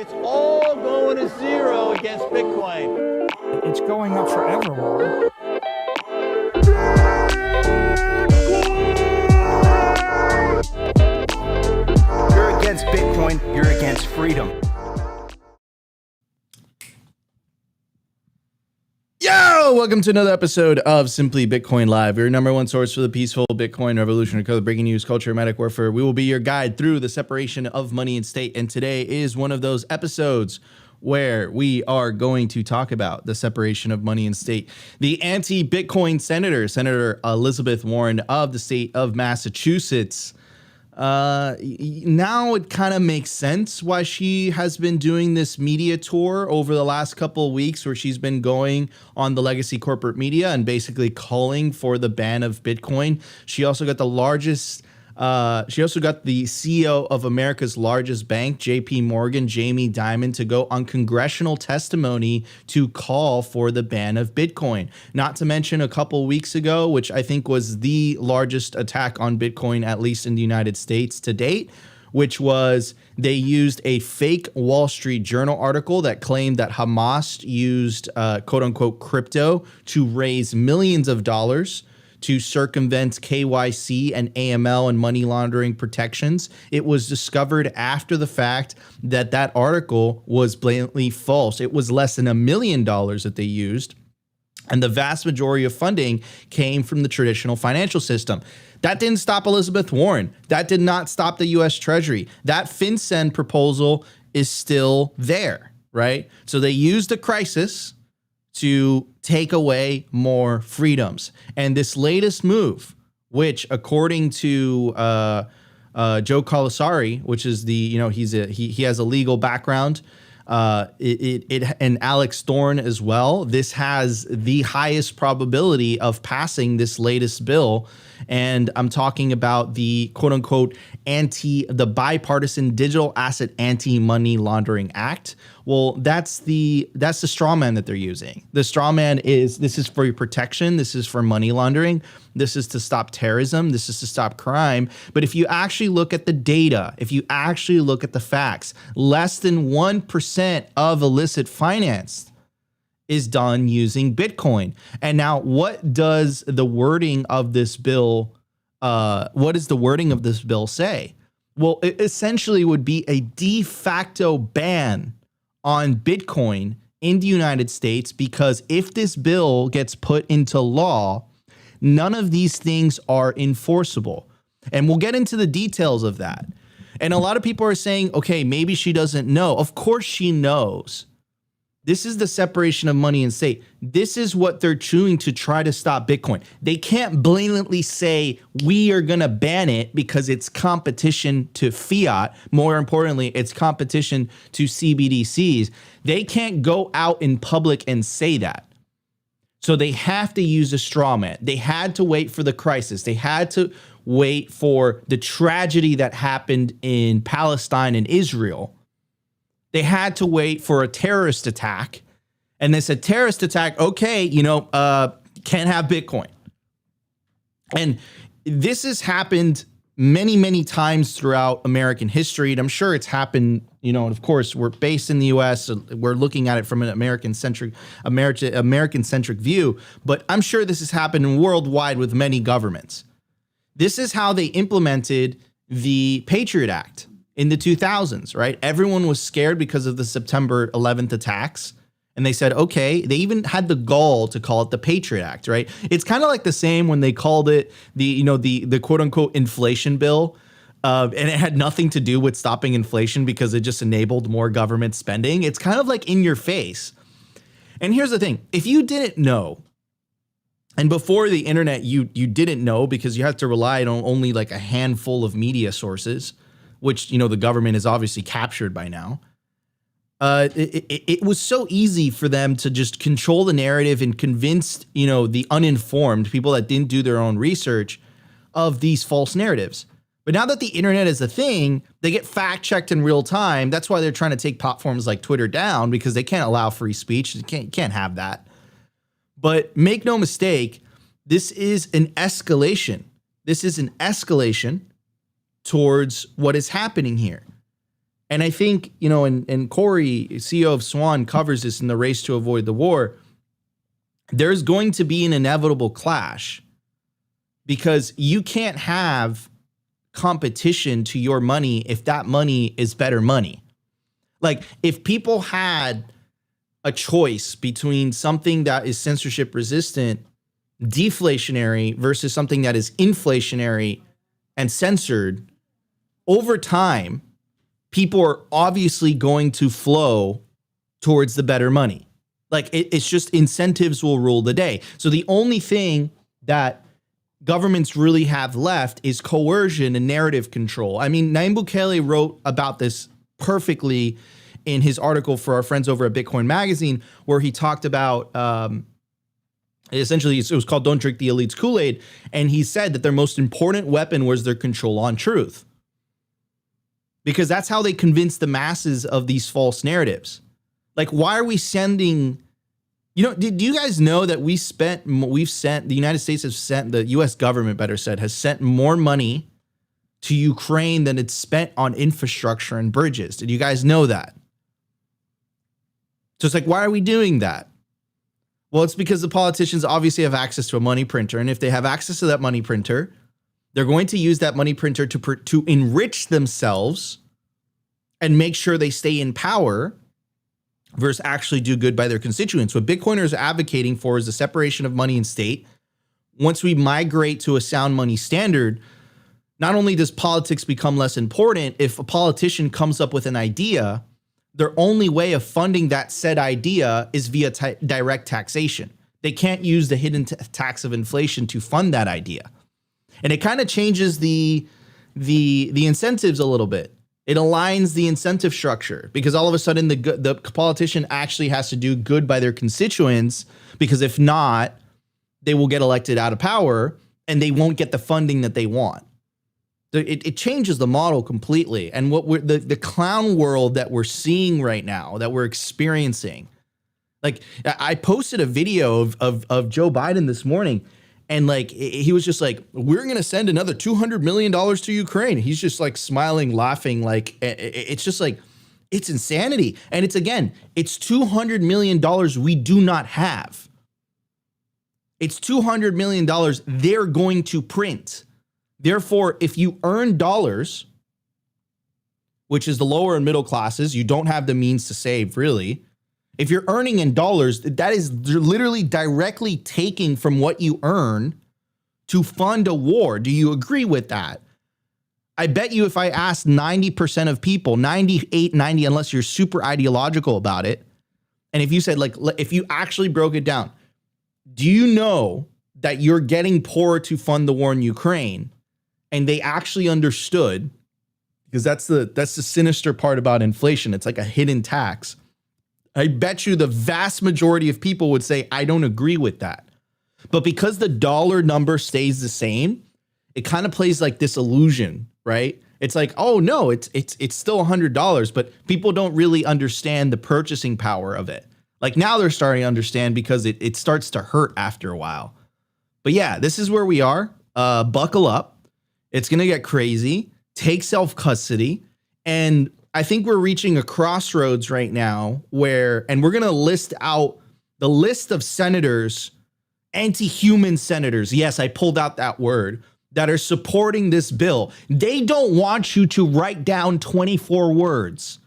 it's all going to zero against Bitcoin. It's going up forever. You're against Bitcoin, you're against freedom. Yo, welcome to another episode of Simply Bitcoin Live, your number one source for the peaceful Bitcoin revolution, code breaking news, culture, medic warfare. We will be your guide through the separation of money and state, and today is one of those episodes where we are going to talk about the separation of money and state. The anti-Bitcoin Senator Elizabeth Warren of the state of Massachusetts. Now it kind of makes sense why she has been doing this media tour over the last couple of weeks, where she's been going on the legacy corporate media and basically calling for the ban of Bitcoin. She also got the CEO of America's largest bank, JP Morgan, Jamie Dimon, to go on congressional testimony to call for the ban of Bitcoin. Not to mention a couple weeks ago, which I think was the largest attack on Bitcoin, at least in the United States to date, which was they used a fake Wall Street Journal article that claimed that Hamas used quote unquote crypto to raise millions of dollars to circumvent KYC and AML and money laundering protections. It was discovered after the fact that that article was blatantly false. It was less than $1 million that they used, and the vast majority of funding came from the traditional financial system. That didn't stop Elizabeth Warren. That did not stop the US Treasury. That FinCEN proposal is still there, right? So they used the crisis to take away more freedoms. And this latest move, which according to Joe Colasari, which is he has a legal background, and Alex Thorne as well, this has the highest probability of passing this latest bill. And I'm talking about the quote unquote the Bipartisan Digital Asset Anti-Money Laundering Act. Well, that's the straw man that they're using. The straw man this is for your protection. This is for money laundering. This is to stop terrorism. This is to stop crime. But if you actually look at the data, if you actually look at the facts, less than 1% of illicit finance is done using Bitcoin. And now what does the wording of this bill, say? Well, it essentially would be a de facto ban on Bitcoin in the United States, because if this bill gets put into law, none of these things are enforceable. And we'll get into the details of that. And a lot of people are saying, okay, maybe she doesn't know. Of course she knows. This is the separation of money and state. This is what they're doing to try to stop Bitcoin. They can't blatantly say we are going to ban it because it's competition to fiat. More importantly, it's competition to CBDCs. They can't go out in public and say that. So they have to use a straw man. They had to wait for the crisis. They had to wait for the tragedy that happened in Palestine and Israel. They had to wait for a terrorist attack. And they said, terrorist attack, okay, can't have Bitcoin. And this has happened many, many times throughout American history. And I'm sure it's happened, and of course, we're based in the US. So we're looking at it from an American-centric view. But I'm sure this has happened worldwide with many governments. This is how they implemented the Patriot Act in the 2000s, right? Everyone was scared because of the September 11th attacks. And they said, okay, they even had the gall to call it the Patriot Act, right? It's kind of like the same when they called it the quote unquote inflation bill. And it had nothing to do with stopping inflation because it just enabled more government spending. It's kind of like in your face. And here's the thing. If you didn't know, and before the internet, you didn't know because you had to rely on only like a handful of media sources, which, the government is obviously captured by now. It was so easy for them to just control the narrative and convince, the uninformed people that didn't do their own research of these false narratives. But now that the internet is a thing, they get fact checked in real time. That's why they're trying to take platforms like Twitter down, because they can't allow free speech. You can't have that. But make no mistake, this is an escalation. This is an escalation towards what is happening here. And I think, you know, and Corey, CEO of Swan, covers this in the race to avoid the war. There's going to be an inevitable clash because you can't have competition to your money if that money is better money. Like if people had a choice between something that is censorship resistant, deflationary versus something that is inflationary and censored, over time, people are obviously going to flow towards the better money. Like it's just incentives will rule the day. So the only thing that governments really have left is coercion and narrative control. I mean, Nayib Bukele wrote about this perfectly in his article for our friends over at Bitcoin Magazine, where he talked about, essentially, it was called Don't Drink the Elite's Kool-Aid. And he said that their most important weapon was their control on truth. Because that's how they convince the masses of these false narratives. Like, why are we sending, you know, do you guys know that the United States has sent, the US government, better said, has sent more money to Ukraine than it's spent on infrastructure and bridges? Did you guys know that? So it's like, why are we doing that? Well, it's because the politicians obviously have access to a money printer. And if they have access to that money printer, they're going to use that money printer to enrich themselves and make sure they stay in power versus actually do good by their constituents. What Bitcoiners are advocating for is the separation of money and state. Once we migrate to a sound money standard, not only does politics become less important, if a politician comes up with an idea, their only way of funding that said idea is via direct taxation. They can't use the hidden tax of inflation to fund that idea. And it kind of changes the incentives a little bit. It aligns the incentive structure because all of a sudden the politician actually has to do good by their constituents, because if not, they will get elected out of power and they won't get the funding that they want. It changes the model completely. And what the clown world that we're seeing right now, that we're experiencing, like I posted a video of Joe Biden this morning. And like, he was just like, we're going to send another $200 million to Ukraine. He's just like smiling, laughing. Like, it's just like, it's insanity. And it's $200 million we do not have. It's $200 million they're going to print. Therefore, if you earn dollars, which is the lower and middle classes, you don't have the means to save really. If you're earning in dollars, that is literally directly taking from what you earn to fund a war. Do you agree with that? I bet you if I asked 90% of people, 98, 90, unless you're super ideological about it, and if you said, like, if you actually broke it down, do you know that you're getting poorer to fund the war in Ukraine? And they actually understood, because that's the sinister part about inflation. It's like a hidden tax. I bet you the vast majority of people would say, I don't agree with that. But because the dollar number stays the same, it kind of plays like this illusion, right? It's like, oh no, it's still $100, but people don't really understand the purchasing power of it. Like now they're starting to understand because it starts to hurt after a while. But yeah, this is where we are. Buckle up. It's going to get crazy. Take self-custody. And I think we're reaching a crossroads right now and we're going to list out the list of senators, anti-human senators. Yes, I pulled out that word, that are supporting this bill. They don't want you to write down 24 words.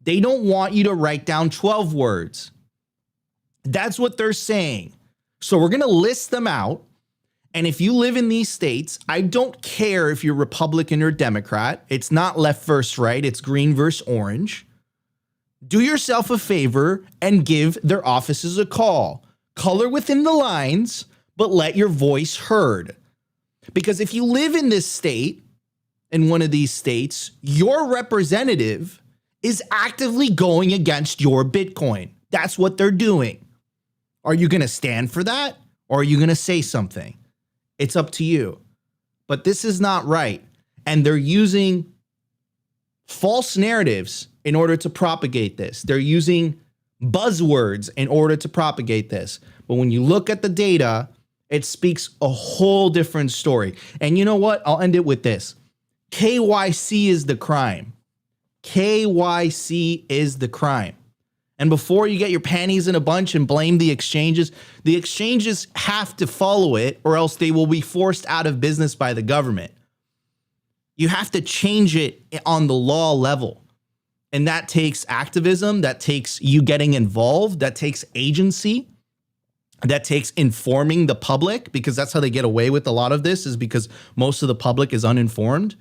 They don't want you to write down 12 words. That's what they're saying. So we're going to list them out. And if you live in these states, I don't care if you're Republican or Democrat. It's not left versus right. It's green versus orange. Do yourself a favor and give their offices a call. Color within the lines, but let your voice heard. Because if you live in this state, in one of these states, your representative is actively going against your Bitcoin. That's what they're doing. Are you going to stand for that? Or are you going to say something? It's up to you. But this is not right. And they're using false narratives in order to propagate this. They're using buzzwords in order to propagate this. But when you look at the data, it speaks a whole different story. And you know what? I'll end it with this. KYC is the crime. KYC is the crime. And before you get your panties in a bunch and blame the exchanges have to follow it, or else they will be forced out of business by the government. You have to change it on the law level. And that takes activism, that takes you getting involved, that takes agency, that takes informing the public, because that's how they get away with a lot of this, is because most of the public is uninformed.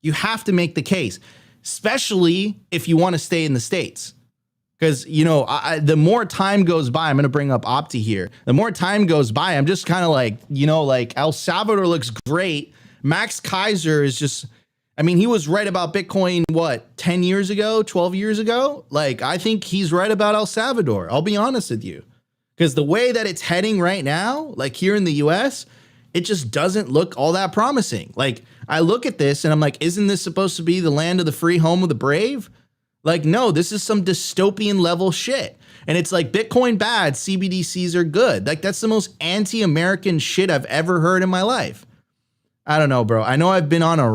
You have to make the case, especially if you want to stay in the States. Because, you know, the more time goes by, I'm going to bring up Opti here. The more time goes by, I'm just kind of like, you know, like El Salvador looks great. Max Kaiser is just, I mean, he was right about Bitcoin, what, 10 years ago, 12 years ago? Like, I think he's right about El Salvador. I'll be honest with you. Because the way that it's heading right now, like here in the US, it just doesn't look all that promising. Like, I look at this and I'm like, isn't this supposed to be the land of the free, home of the brave? Like, no, this is some dystopian level shit. And it's like Bitcoin bad, CBDCs are good. Like, that's the most anti-American shit I've ever heard in my life. I don't know, bro. I know I've been on a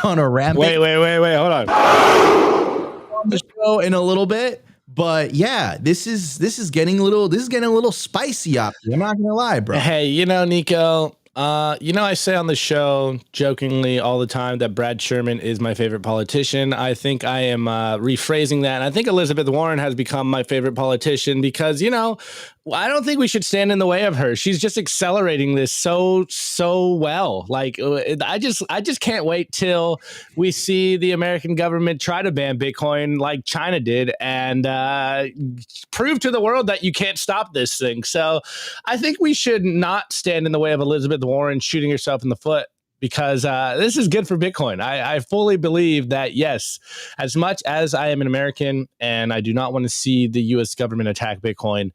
on a rampage. Wait, hold on. On the show in a little bit, but yeah, this is getting a little spicy up. I'm not gonna lie, bro. Hey, you know, Nico. I say on the show jokingly all the time that Brad Sherman is my favorite politician. I think I am rephrasing that. And I think Elizabeth Warren has become my favorite politician because, you know, I don't think we should stand in the way of her. She's just accelerating this so well. Like, I just can't wait till we see the American government try to ban Bitcoin like China did and prove to the world that you can't stop this thing. So I think we should not stand in the way of Elizabeth Warren shooting herself in the foot, because this is good for Bitcoin. I fully believe that, yes, as much as I am an American and I do not want to see the U.S. government attack Bitcoin,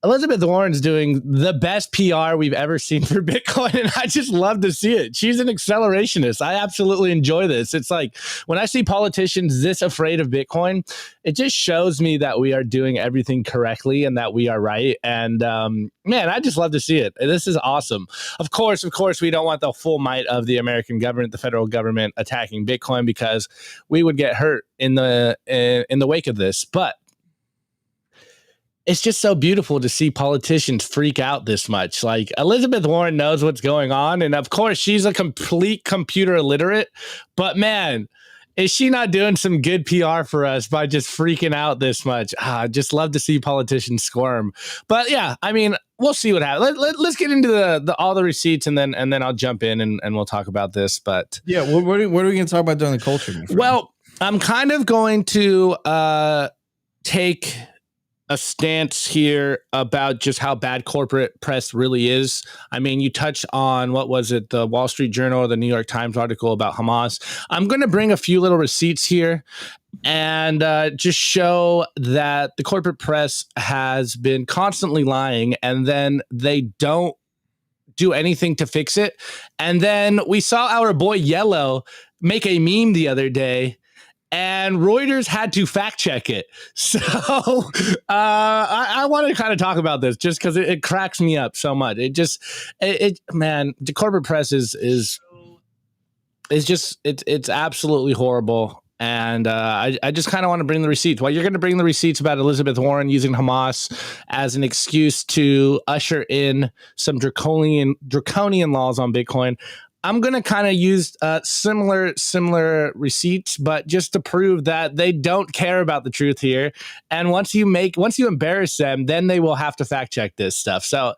Elizabeth Warren's doing the best PR we've ever seen for Bitcoin, and I just love to see it. She's an accelerationist. I absolutely enjoy this. It's like when I see politicians this afraid of Bitcoin, it just shows me that we are doing everything correctly and that we are right. And man, I just love to see it. This is awesome. Of course, we don't want the full might of the American government, the federal government, attacking Bitcoin, because we would get hurt in the wake of this. But it's just so beautiful to see politicians freak out this much. Like, Elizabeth Warren knows what's going on. And of course, she's a complete computer illiterate. But man, is she not doing some good PR for us by just freaking out this much? I just love to see politicians squirm. But yeah, I mean, we'll see what happens. Let's get into the all the receipts, and then I'll jump in and we'll talk about this. But yeah, what are we going to talk about during the culture? Well, I'm kind of going to take a stance here about just how bad corporate press really is. I mean, you touch on, what was it, the Wall Street Journal or the New York Times article about Hamas. I'm going to bring a few little receipts here and just show that the corporate press has been constantly lying, and then they don't do anything to fix it. And then we saw our boy Yellow make a meme the other day, and Reuters had to fact check it. So I want to kind of talk about this just because it cracks me up so much. Man, the corporate press is it's absolutely horrible. And I just kind of want to bring the receipts. Well, you're going to bring the receipts about Elizabeth Warren using Hamas as an excuse to usher in some draconian laws on Bitcoin. I'm going to kind of use similar receipts, but just to prove that they don't care about the truth here. And once you embarrass them, then they will have to fact check this stuff. So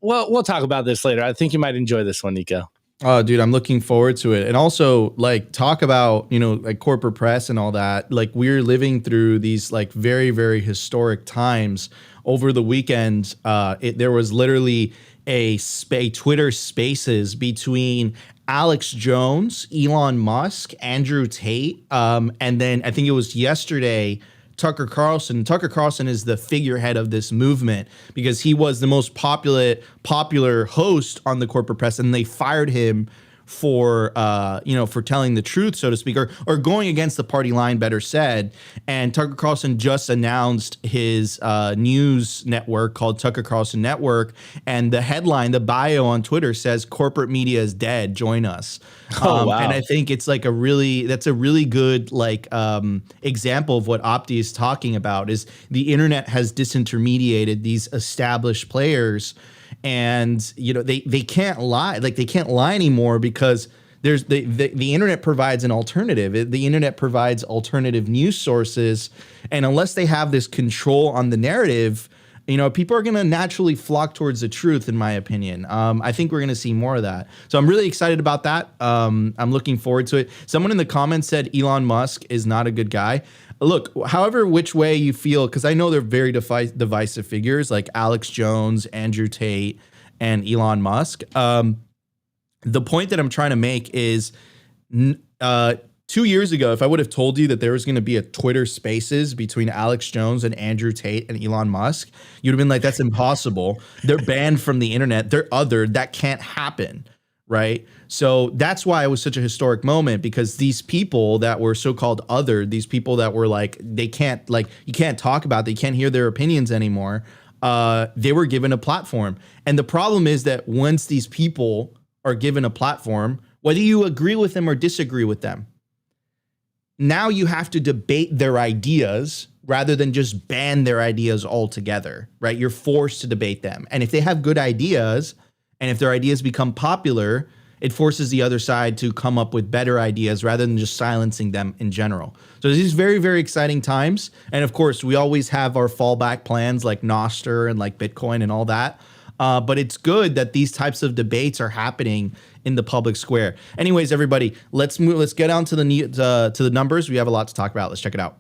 we'll talk about this later. I think you might enjoy this one, Nico. Oh, dude, I'm looking forward to it. And also, like, talk about, you know, like corporate press and all that. Like, we're living through these like very, very historic times. Over the weekend, there was literally a Twitter Spaces between Alex Jones, Elon Musk, Andrew Tate, and then I think it was yesterday, Tucker Carlson. Tucker Carlson is the figurehead of this movement because he was the most popular host on the corporate press, and they fired him for for telling the truth, so to speak, or going against the party line, better said. And Tucker Carlson just announced his news network called Tucker Carlson Network, and the headline, the bio on Twitter says "Corporate media is dead. Join us." Oh, wow. And I think it's like that's a really good example of what Opti is talking about. Is the internet has disintermediated these established players. And they can't lie, they can't lie anymore, because there's the internet provides an alternative. The internet provides alternative news sources, and unless they have this control on the narrative, people are going to naturally flock towards the truth, in my opinion. I think we're going to see more of that. So I'm really excited about that. I'm looking forward to it. Someone in the comments said Elon Musk is not a good guy. Look, however which way you feel, because I know they're very divisive figures like Alex Jones, Andrew Tate, and Elon Musk. The point that I'm trying to make is 2 years ago, if I would have told you that there was going to be a Twitter Spaces between Alex Jones and Andrew Tate and Elon Musk, you'd have been like, that's impossible. They're banned from the internet. They're othered. That can't happen. Right. So that's why it was such a historic moment, because these people that were so-called othered, these people that were you can't talk about, they can't hear their opinions anymore. They were given a platform. And the problem is that once these people are given a platform, whether you agree with them or disagree with them, now you have to debate their ideas rather than just ban their ideas altogether. Right. You're forced to debate them. And if they have good ideas, and if their ideas become popular, it forces the other side to come up with better ideas rather than just silencing them in general. So these very, very exciting times. And of course, we always have our fallback plans like Nostr and like Bitcoin and all that. But it's good that these types of debates are happening in the public square. Anyways, everybody, let's get on to the numbers. We have a lot to talk about. Let's check it out.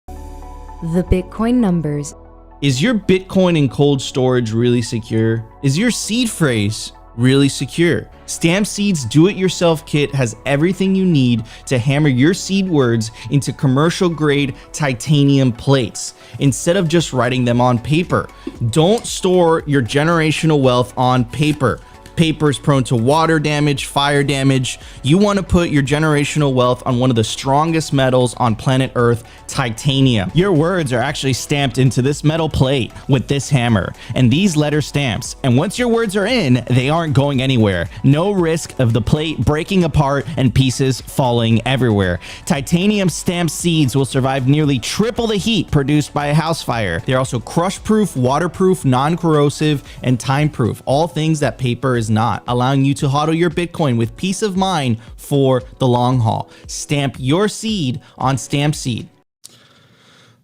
The Bitcoin numbers. Is your Bitcoin in cold storage really secure? Is your seed phrase really secure? Stamp Seed's do-it-yourself kit has everything you need to hammer your seed words into commercial-grade titanium plates instead of just writing them on paper. Don't store your generational wealth on paper. Paper is prone to water damage, fire damage. You want to put your generational wealth on one of the strongest metals on planet Earth, titanium. Your words are actually stamped into this metal plate with this hammer and these letter stamps. And once your words are in, they aren't going anywhere. No risk of the plate breaking apart and pieces falling everywhere. Titanium stamped seeds will survive nearly triple the heat produced by a house fire. They're also crush-proof, waterproof, non-corrosive, and time-proof. All things that paper is not, allowing you to hodl your Bitcoin with peace of mind for the long haul. Stamp your seed on Stamp Seed.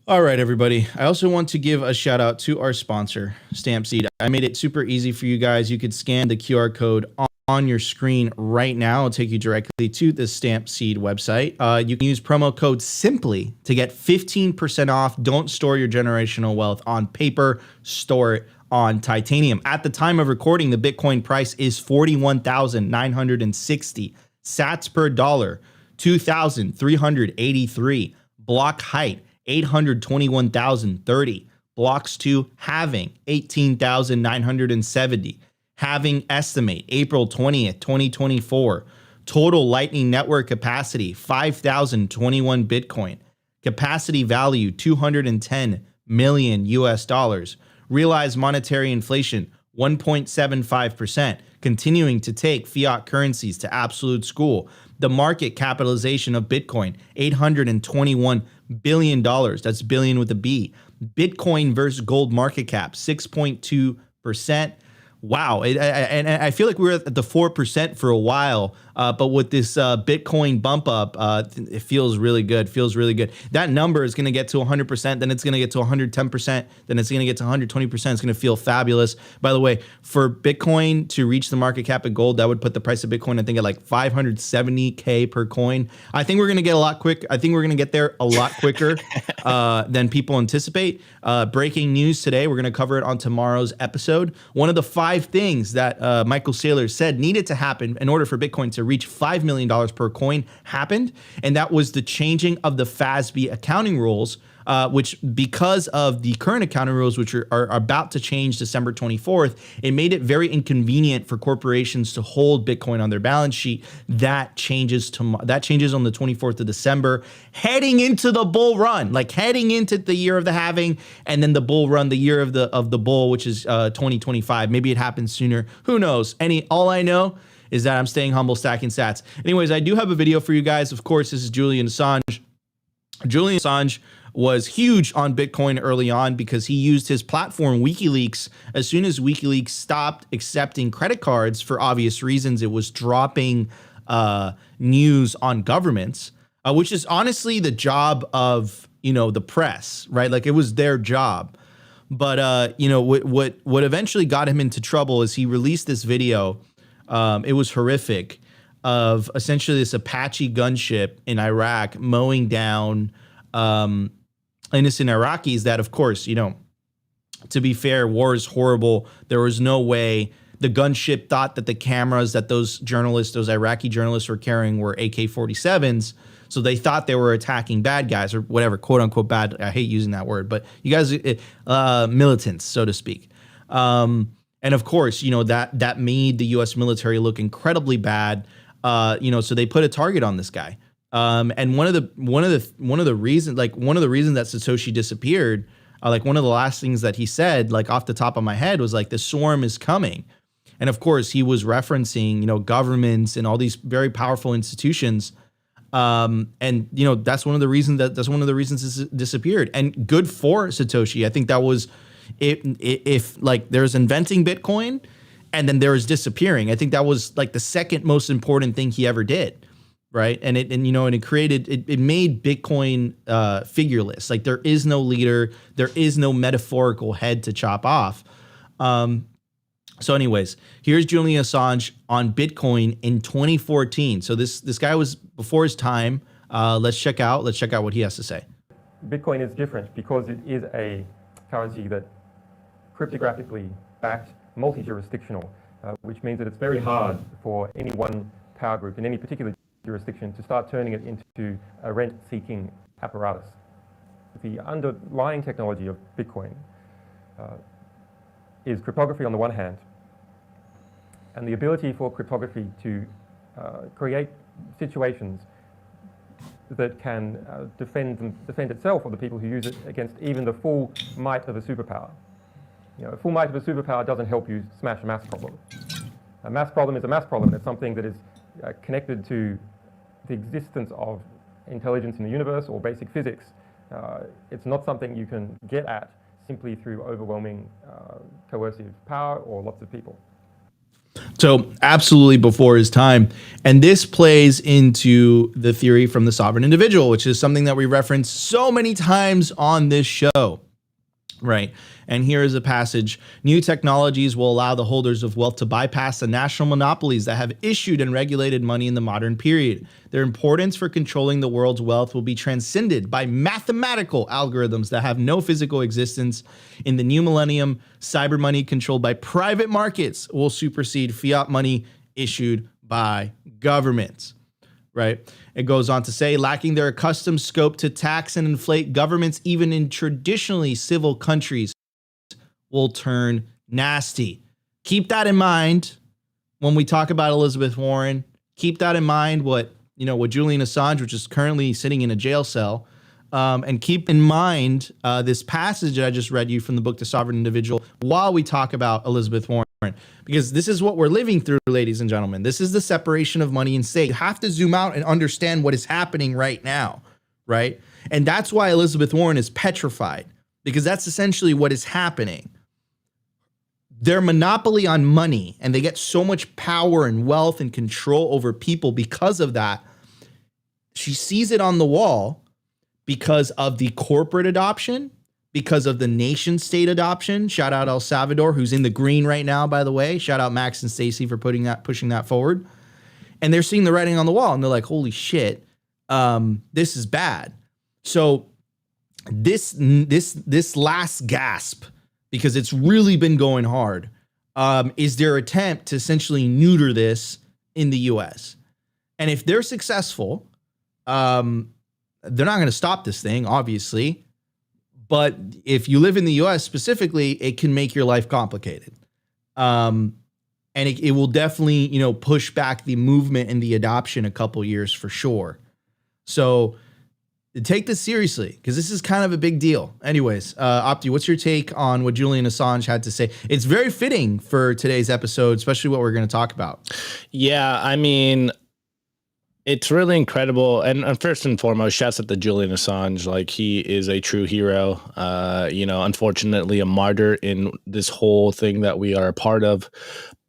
All right, everybody. I also want to give a shout out to our sponsor, Stamp Seed. I made it super easy for you guys. You could scan the QR code on your screen right now. It'll take you directly to the Stamp Seed website. You can use promo code SIMPLY to get 15% off. Don't store your generational wealth on paper. Store it on titanium. At the time of recording, the Bitcoin price is 41,960 sats per dollar, 2,383. Block height, 821,030. Blocks to halving, 18,970. Halving estimate, April 20th, 2024. Total Lightning Network capacity, 5,021 Bitcoin. Capacity value, 210 million US dollars. Realized monetary inflation, 1.75%, continuing to take fiat currencies to absolute school. The market capitalization of Bitcoin, $821 billion. That's billion with a B. Bitcoin versus gold market cap, 6.2%. Wow. And I feel like we were at the 4% for a while, but with this Bitcoin bump up, it feels really good. That number is going to get to 100%, then it's going to get to 110%, then it's going to get to 120%. It's going to feel fabulous. By the way, for Bitcoin to reach the market cap of gold, that would put the price of Bitcoin, I think, at like 570K per coin. I think we're going to get there a lot quicker than people anticipate. Breaking news today. We're going to cover it on tomorrow's episode. One of the 5 things that Michael Saylor said needed to happen in order for Bitcoin to reach $5 million per coin happened. And that was the changing of the FASB accounting rules, which because of the current accounting rules, which are about to change December 24th, it made it very inconvenient for corporations to hold Bitcoin on their balance sheet. That changes on the 24th of December, heading into the bull run, like heading into the year of the halving, and then the bull run, the year of the bull, which is 2025. Maybe it happens sooner. Who knows? All I know is that I'm staying humble, stacking sats. Anyways, I do have a video for you guys. Of course, this is Julian Assange. Julian Assange was huge on Bitcoin early on because he used his platform WikiLeaks. As soon as WikiLeaks stopped accepting credit cards for obvious reasons, it was dropping news on governments, which is honestly the job of, the press, right? Like it was their job. But, what eventually got him into trouble is he released this video. It was horrific, of essentially this Apache gunship in Iraq mowing down innocent Iraqis that, of course, to be fair, war is horrible. There was no way. The gunship thought that the cameras that those Iraqi journalists were carrying were AK-47s. So they thought they were attacking bad guys or whatever, quote unquote bad. I hate using that word, but you guys, militants, so to speak. And of course, that made the U.S. military look incredibly bad. So they put a target on this guy. And one of the reasons that Satoshi disappeared, one of the last things that he said, like off the top of my head, was like, the swarm is coming. And of course he was referencing, governments and all these very powerful institutions. That's one of the reasons this disappeared, and good for Satoshi. I think that was, if like there's inventing Bitcoin and then there was disappearing, I think that was like the second most important thing he ever did. Right. And it made Bitcoin figureless. Like there is no leader. There is no metaphorical head to chop off. So anyways, here's Julian Assange on Bitcoin in 2014. So this guy was before his time. Let's check out what he has to say. Bitcoin is different because it is a currency that cryptographically backed, multi-jurisdictional, which means that it's very hard for any one power group in any particular jurisdiction to start turning it into a rent-seeking apparatus. The underlying technology of Bitcoin is cryptography on the one hand, and the ability for cryptography to create situations that can defend itself or the people who use it against even the full might of a superpower. A full might of a superpower doesn't help you smash a mass problem. A mass problem is a mass problem. It's something that is connected to the existence of intelligence in the universe or basic physics. It's not something you can get at simply through overwhelming coercive power or lots of people. So absolutely before his time. And this plays into the theory from the sovereign individual, which is something that we reference so many times on this show. Right. And here is a passage. New technologies will allow the holders of wealth to bypass the national monopolies that have issued and regulated money in the modern period. Their importance for controlling the world's wealth will be transcended by mathematical algorithms that have no physical existence. In the new millennium, cyber money controlled by private markets will supersede fiat money issued by governments. Right. It goes on to say, lacking their accustomed scope to tax and inflate, governments, even in traditionally civil countries, will turn nasty. Keep that in mind when we talk about Elizabeth Warren. Keep that in mind what Julian Assange, which is currently sitting in a jail cell, and keep in mind this passage that I just read you from the book The Sovereign Individual while we talk about Elizabeth Warren, because this is what we're living through, ladies and gentlemen. This is the separation of money and state. You have to zoom out and understand what is happening right now, right? And that's why Elizabeth Warren is petrified, because that's essentially what is happening. Their monopoly on money, and they get so much power and wealth and control over people because of that. She sees it on the wall because of the corporate adoption, because of the nation state adoption. Shout out El Salvador, who's in the green right now, by the way. Shout out Max and Stacy for pushing that forward. And they're seeing the writing on the wall and they're like, holy shit, this is bad. So this last gasp, because it's really been going hard, is their attempt to essentially neuter this in the US. And if they're successful, they're not going to stop this thing, obviously. But if you live in the US specifically, it can make your life complicated. And it will definitely, push back the movement and the adoption a couple years for sure. So take this seriously, because this is kind of a big deal. Anyways, Opti, what's your take on what Julian Assange had to say? It's very fitting for today's episode, especially what we're going to talk about. Yeah, I mean, it's really incredible. And first and foremost, shouts out to Julian Assange. Like, he is a true hero. Unfortunately, a martyr in this whole thing that we are a part of.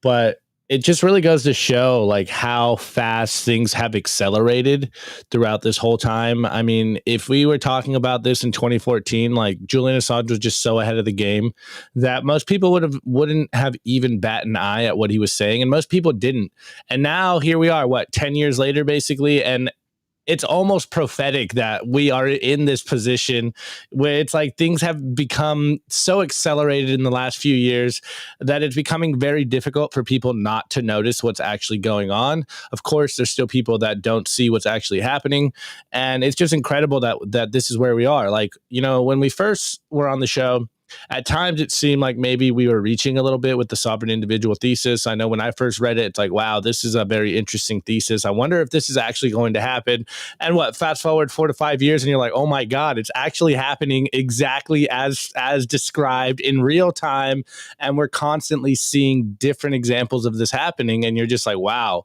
But it just really goes to show like how fast things have accelerated throughout this whole time. I mean, if we were talking about this in 2014, like Julian Assange was just so ahead of the game that most people wouldn't have even bat an eye at what he was saying, and most people didn't. And now here we are, 10 years later, basically, and it's almost prophetic that we are in this position where it's like things have become so accelerated in the last few years that it's becoming very difficult for people not to notice what's actually going on. Of course, there's still people that don't see what's actually happening. And it's just incredible that this is where we are. Like, when we first were on the show, at times it seemed like maybe we were reaching a little bit with the sovereign individual thesis. I know when I first read it, it's like, wow, this is a very interesting thesis. I wonder if this is actually going to happen. And fast forward 4 to 5 years and you're like, oh my God, it's actually happening exactly as described in real time. And we're constantly seeing different examples of this happening. And you're just like, wow,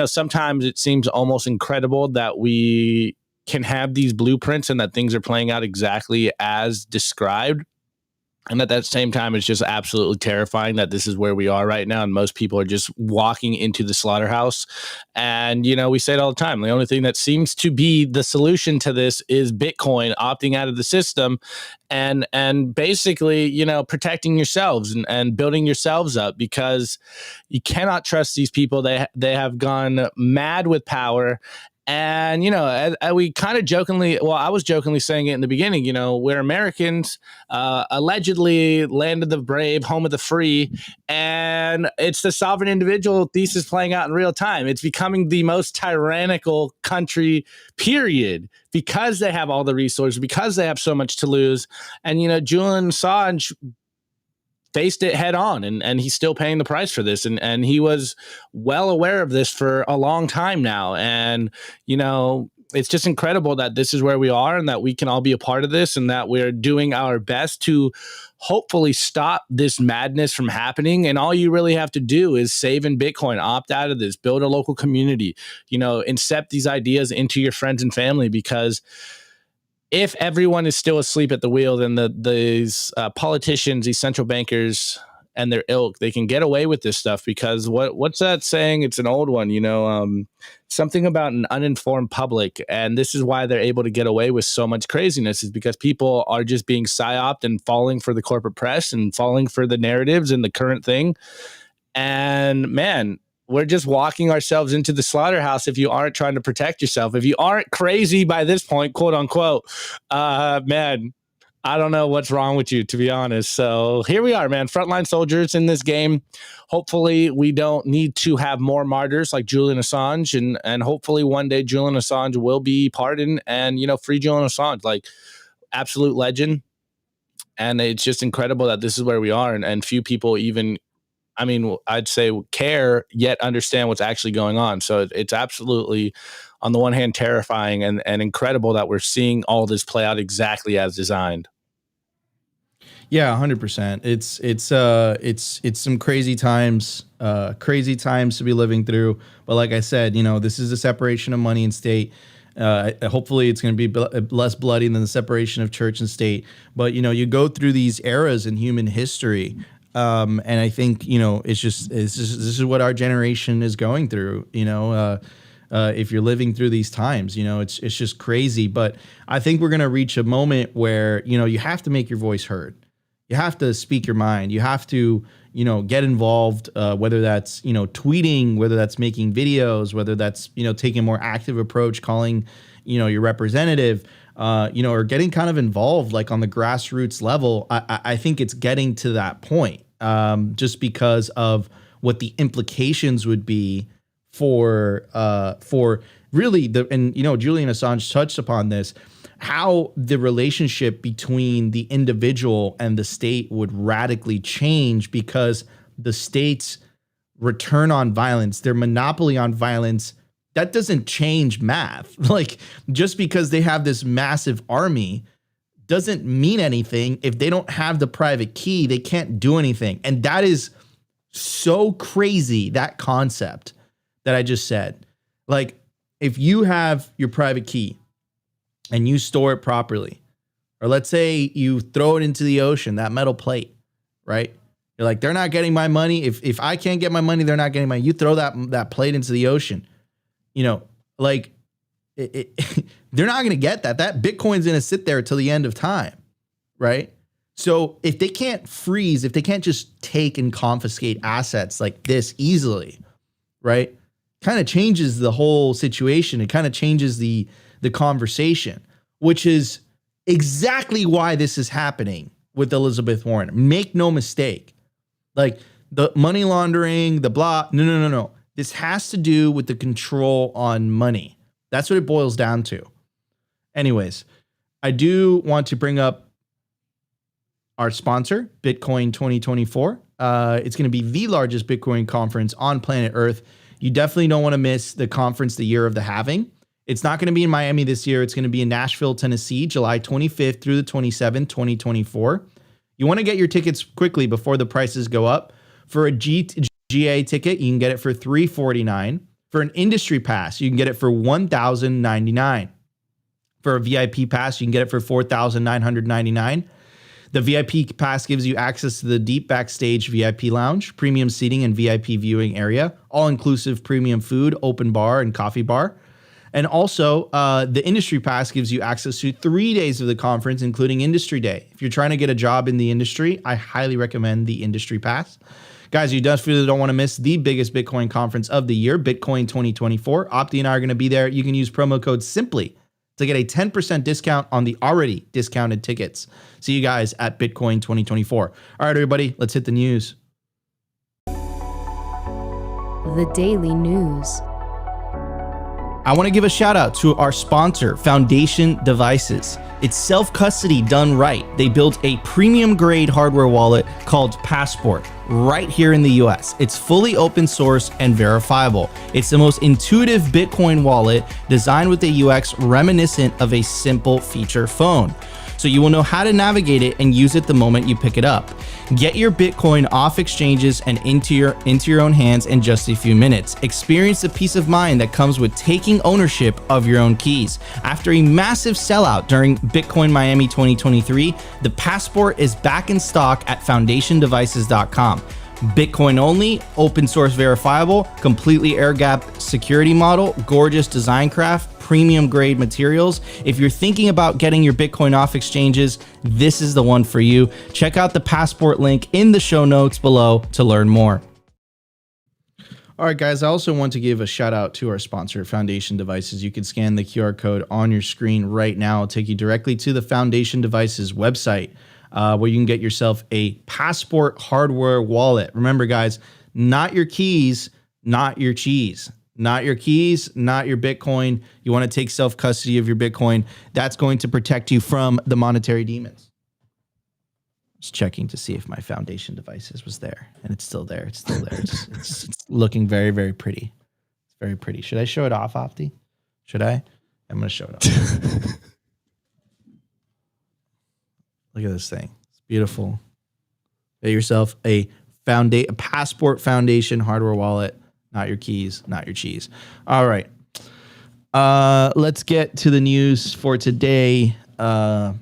sometimes it seems almost incredible that we can have these blueprints and that things are playing out exactly as described. And at that same time, it's just absolutely terrifying that this is where we are right now. And most people are just walking into the slaughterhouse. And, we say it all the time. The only thing that seems to be the solution to this is Bitcoin opting out of the system and basically, protecting yourselves and building yourselves up, because you cannot trust these people. They have gone mad with power. And, we kind of jokingly, I was jokingly saying it in the beginning, we're Americans, allegedly land of the brave, home of the free. And it's the sovereign individual thesis playing out in real time. It's becoming the most tyrannical country, period, because they have all the resources, because they have so much to lose. And, Julian Assange faced it head on, and he's still paying the price for this. And he was well aware of this for a long time now. And, it's just incredible that this is where we are and that we can all be a part of this and that we're doing our best to hopefully stop this madness from happening. And all you really have to do is save in Bitcoin, opt out of this, build a local community, incept these ideas into your friends and family, because if everyone is still asleep at the wheel, then these politicians, these central bankers and their ilk, they can get away with this stuff, because what's that saying? It's an old one, something about an uninformed public. And this is why they're able to get away with so much craziness, is because people are just being psyoped and falling for the corporate press and falling for the narratives and the current thing. And man, we're just walking ourselves into the slaughterhouse if you aren't trying to protect yourself. If you aren't crazy by this point, quote unquote, man, I don't know what's wrong with you, to be honest. So here we are, man, frontline soldiers in this game. Hopefully we don't need to have more martyrs like Julian Assange, and hopefully one day Julian Assange will be pardoned and, free Julian Assange, like absolute legend. And it's just incredible that this is where we are, and few people even, I'd say, care yet understand what's actually going on. So it's absolutely, on the one hand, terrifying and incredible that we're seeing all this play out exactly as designed. Yeah, 100%. It's some crazy times to be living through. But like I said, this is the separation of money and state. Hopefully it's going to be less bloody than the separation of church and state. But, you go through these eras in human history. And I think, this is what our generation is going through, if you're living through these times, it's just crazy. But I think we're going to reach a moment where, you have to make your voice heard. You have to speak your mind. You have to, get involved, whether that's, tweeting, whether that's making videos, whether that's, taking a more active approach, calling, your representative, or getting kind of involved, like on the grassroots level. I think it's getting to that point, just because of what the implications would be for really and Julian Assange touched upon this, how the relationship between the individual and the state would radically change because the state's return on violence, their monopoly on violence, that doesn't change math. Like, just because they have this massive army doesn't mean anything. If they don't have the private key, they can't do anything. And that is so crazy, that concept that I just said. Like, if you have your private key and you store it properly, or let's say you throw it into the ocean, that metal plate, right? You're like, they're not getting my money. If I can't get my money, they're not getting my. You throw that plate into the ocean, like they're not going to get that. That Bitcoin's going to sit there till the end of time, right? So if they can't freeze, if they can't just take and confiscate assets like this easily, right? Kind of changes the whole situation. It kind of changes the conversation, which is exactly why this is happening with Elizabeth Warren. Make no mistake. Like, the money laundering, the blah, no. This has to do with the control on money. That's what it boils down to. Anyways, I do want to bring up our sponsor, Bitcoin 2024. It's going to be the largest Bitcoin conference on planet Earth. You definitely don't want to miss the conference, the year of the halving. It's not going to be in Miami this year. It's going to be in Nashville, Tennessee, July 25th through the 27th, 2024. You want to get your tickets quickly before the prices go up. For a GA ticket, you can get it for $349. For an industry pass, you can get it for $1,099. For a VIP pass, you can get it for $4,999. The VIP pass gives you access to the deep backstage VIP lounge, premium seating and VIP viewing area, all-inclusive premium food, open bar, and coffee bar. And also, the industry pass gives you access to 3 days of the conference, including industry day. If you're trying to get a job in the industry, I highly recommend the industry pass. Guys, you definitely don't want to miss the biggest Bitcoin conference of the year, Bitcoin 2024. Opti and I are going to be there. You can use promo code SIMPLY to get a 10% discount on the already discounted tickets. See you guys at Bitcoin 2024. All right, everybody, let's hit the news. The Daily News. I want to give a shout out to our sponsor, Foundation Devices. It's self-custody done right. They built a premium grade hardware wallet called Passport right here in the US. It's fully open source and verifiable. It's the most intuitive Bitcoin wallet designed with a UX reminiscent of a simple feature phone. So you will know how to navigate it and use it the moment you pick it up. Get your Bitcoin off exchanges and into your own hands in just a few minutes. Experience the peace of mind that comes with taking ownership of your own keys. After a massive sellout during Bitcoin Miami 2023, the Passport is back in stock at foundationdevices.com. Bitcoin only, open source verifiable, completely air-gapped security model, gorgeous design craft, premium grade materials. If you're thinking about getting your Bitcoin off exchanges, this is the one for you. Check out the Passport link in the show notes below to learn more. All right, guys, I also want to give a shout out to our sponsor, Foundation Devices. You can scan the QR code on your screen right now. It'll take you directly to the Foundation Devices website, where you can get yourself a Passport hardware wallet. Remember, guys, not your keys, not your cheese. Not your keys, not your Bitcoin. You want to take self-custody of your Bitcoin. That's going to protect you from the monetary demons. Just checking to see if my Foundation Devices was there. And it's still there. It's still there. It's looking very, very pretty. It's very pretty. Should I show it off, Opti? Should I? I'm going to show it off. Look at this thing. It's beautiful. Get yourself a Passport Foundation hardware wallet. Not your keys, not your cheese. All right. Let's get to the news for today. The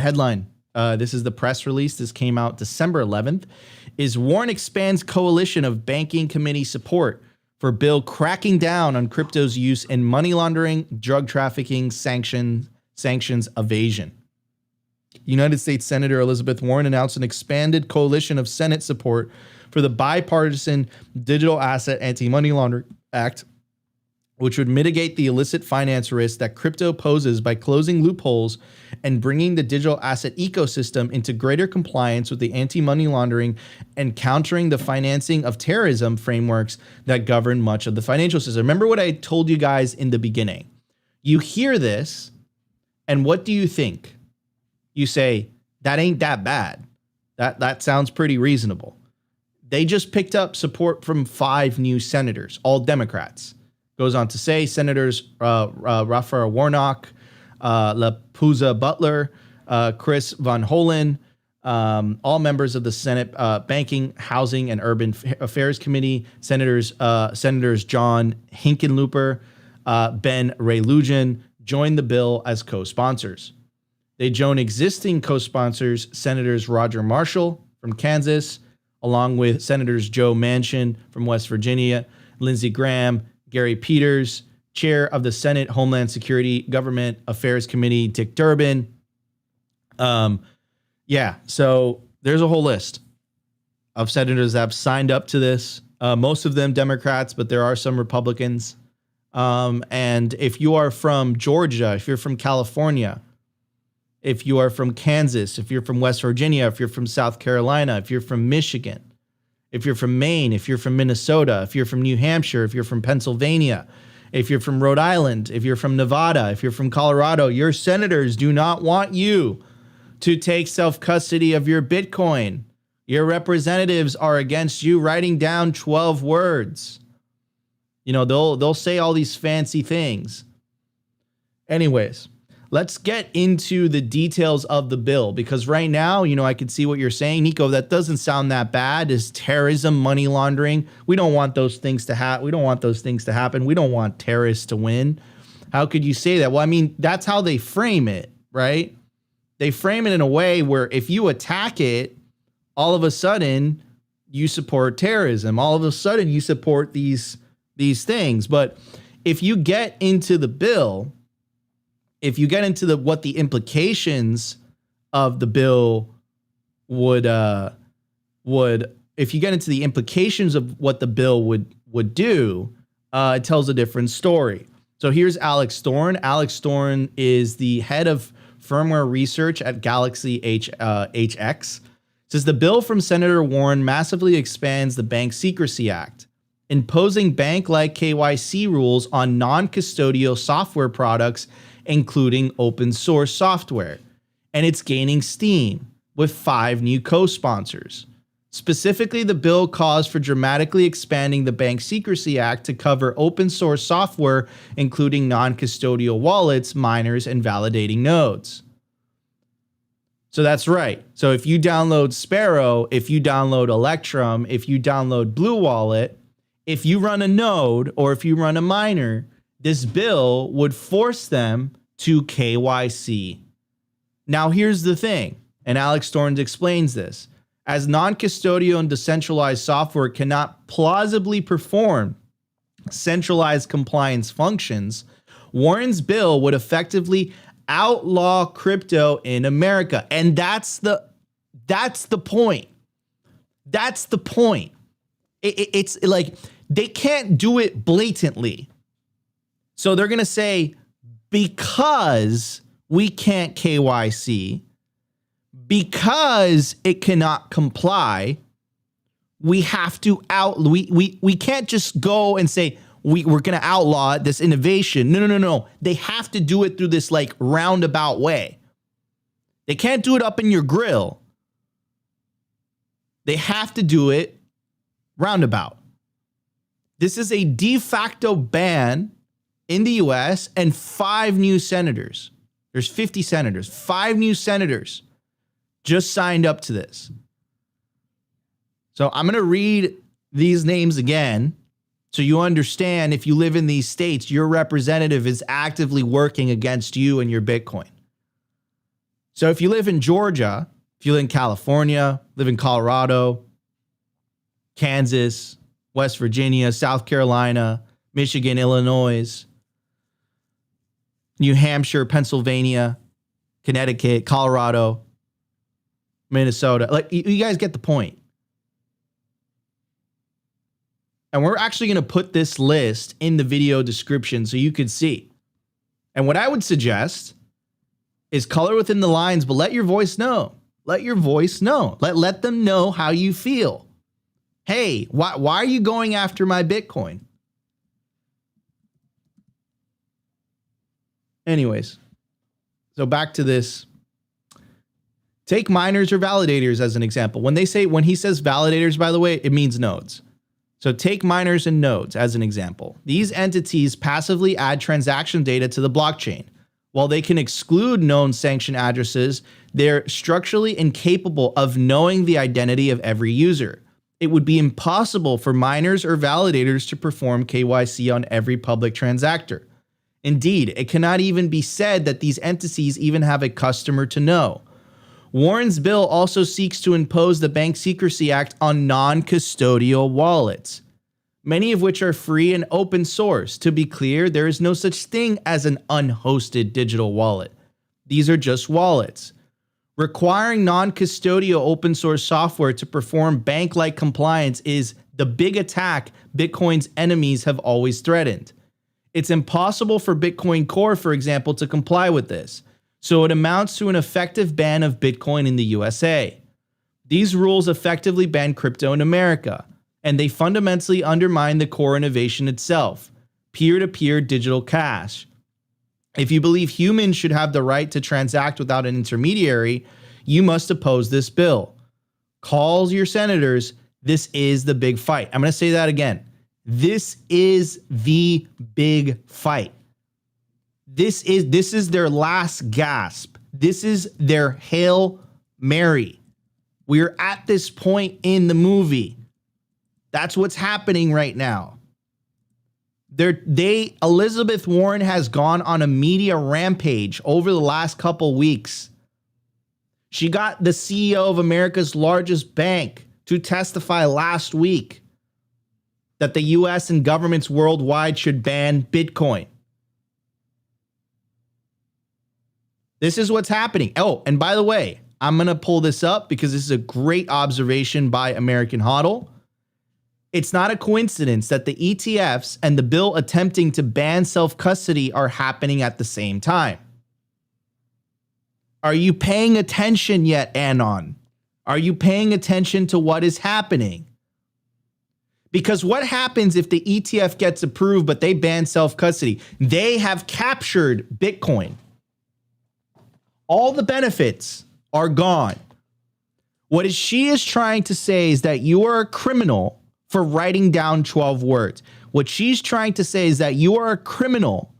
headline, this is the press release. This came out December 11th. Is Warren expands coalition of banking committee support for bill cracking down on crypto's use in money laundering, drug trafficking, sanctions evasion. United States Senator Elizabeth Warren announced an expanded coalition of Senate support for the bipartisan Digital Asset Anti-Money Laundering Act, which would mitigate the illicit finance risk that crypto poses by closing loopholes and bringing the digital asset ecosystem into greater compliance with the anti-money laundering and countering the financing of terrorism frameworks that govern much of the financial system. Remember what I told you guys in the beginning. You hear this, and what do you think? You say, that ain't that bad. That sounds pretty reasonable. They just picked up support from 5 new senators, all Democrats. Goes on to say Senators Raphael Warnock, LaPouza Butler, Chris Van Hollen, all members of the Senate Banking, Housing, and Urban Affairs Committee, Senators John Hickenlooper, Ben Ray-Lujan, joined the bill as co-sponsors. They join existing co-sponsors, Senators Roger Marshall from Kansas, along with Senators Joe Manchin from West Virginia, Lindsey Graham, Gary Peters, Chair of the Senate Homeland Security Government Affairs Committee, Dick Durbin. So there's a whole list of senators that have signed up to this. Most of them Democrats, but there are some Republicans. And if you are from Georgia, if you're from California, if you are from Kansas, if you're from West Virginia, if you're from South Carolina, if you're from Michigan, if you're from Maine, if you're from Minnesota, if you're from New Hampshire, if you're from Pennsylvania, if you're from Rhode Island, if you're from Nevada, if you're from Colorado, your senators do not want you to take self-custody of your Bitcoin. Your representatives are against you writing down 12 words. You know, they'll say all these fancy things. Anyways, let's get into the details of the bill, because right now, you know, I can see what you're saying, Nico. That doesn't sound that bad. Is terrorism, money laundering? We don't want those things to happen. We don't want those things to happen. We don't want terrorists to win. How could you say that? Well, I mean, that's how they frame it, right? They frame it in a way where if you attack it, all of a sudden you support terrorism. All of a sudden you support these things. But if you get into the bill, if you get into what the implications of the bill would if you get into the implications of what the bill would do, it tells a different story. So here's Alex Thorn. Alex Thorn is the head of firmware research at Galaxy HX. It says the bill from Senator Warren massively expands the Bank Secrecy Act, imposing bank-like KYC rules on non-custodial software products, including open source software, and it's gaining steam with 5 new co-sponsors. Specifically, the bill calls for dramatically expanding the Bank Secrecy Act to cover open source software, including non-custodial wallets, miners, and validating nodes. So that's right. So if you download Sparrow, if you download Electrum, if you download Blue Wallet, if you run a node or if you run a miner, this bill would force them to KYC. Now, here's the thing, and Alex Thorne explains this. As non-custodial and decentralized software cannot plausibly perform centralized compliance functions, Warren's bill would effectively outlaw crypto in America. And that's the point. That's the point. It's like they can't do it blatantly. So they're going to say, because we can't KYC, because it cannot comply, we have to we can't just go and say we're going to outlaw this innovation. No. They have to do it through this like roundabout way. They can't do it up in your grill. They have to do it roundabout. This is a de facto ban in the US, and 5 new senators. There's 50 senators. 5 new senators just signed up to this. So I'm going to read these names again so you understand, if you live in these states, your representative is actively working against you and your Bitcoin. So if you live in Georgia, if you live in California, live in Colorado, Kansas, West Virginia, South Carolina, Michigan, Illinois, New Hampshire, Pennsylvania, Connecticut, Colorado, Minnesota. Like, you guys get the point. And we're actually going to put this list in the video description so you could see. And what I would suggest is color within the lines, but let your voice know. Let your voice know. Let them know how you feel. Hey, why are you going after my Bitcoin? Anyways, so back to this. Take miners or validators as an example. When he says validators, by the way, it means nodes. So take miners and nodes as an example. These entities passively add transaction data to the blockchain. While they can exclude known sanction addresses, they're structurally incapable of knowing the identity of every user. It would be impossible for miners or validators to perform KYC on every public transactor. Indeed, it cannot even be said that these entities even have a customer to know. Warren's bill also seeks to impose the Bank Secrecy Act on non-custodial wallets, many of which are free and open source. To be clear, there is no such thing as an unhosted digital wallet. These are just wallets. Requiring non-custodial open source software to perform bank-like compliance is the big attack Bitcoin's enemies have always threatened. It's impossible for Bitcoin Core, for example, to comply with this. So it amounts to an effective ban of Bitcoin in the USA. These rules effectively ban crypto in America, and they fundamentally undermine the core innovation itself, peer-to-peer digital cash. If you believe humans should have the right to transact without an intermediary, you must oppose this bill. Call your senators. This is the big fight. I'm going to say that again. This is the big fight. This is their last gasp. This is their Hail Mary. We're at this point in the movie. That's what's happening right now. Elizabeth Warren has gone on a media rampage over the last couple weeks. She got the CEO of America's largest bank to testify last week that the US and governments worldwide should ban Bitcoin. This is what's happening. Oh, and by the way, I'm going to pull this up because this is a great observation by American HODL. It's not a coincidence that the ETFs and the bill attempting to ban self-custody are happening at the same time. Are you paying attention yet, Anon? Are you paying attention to what is happening? Because what happens if the ETF gets approved but they ban self-custody? They have captured Bitcoin. All the benefits are gone. What she is trying to say is that you are a criminal for writing down 12 words. What she's trying to say is that you are a criminal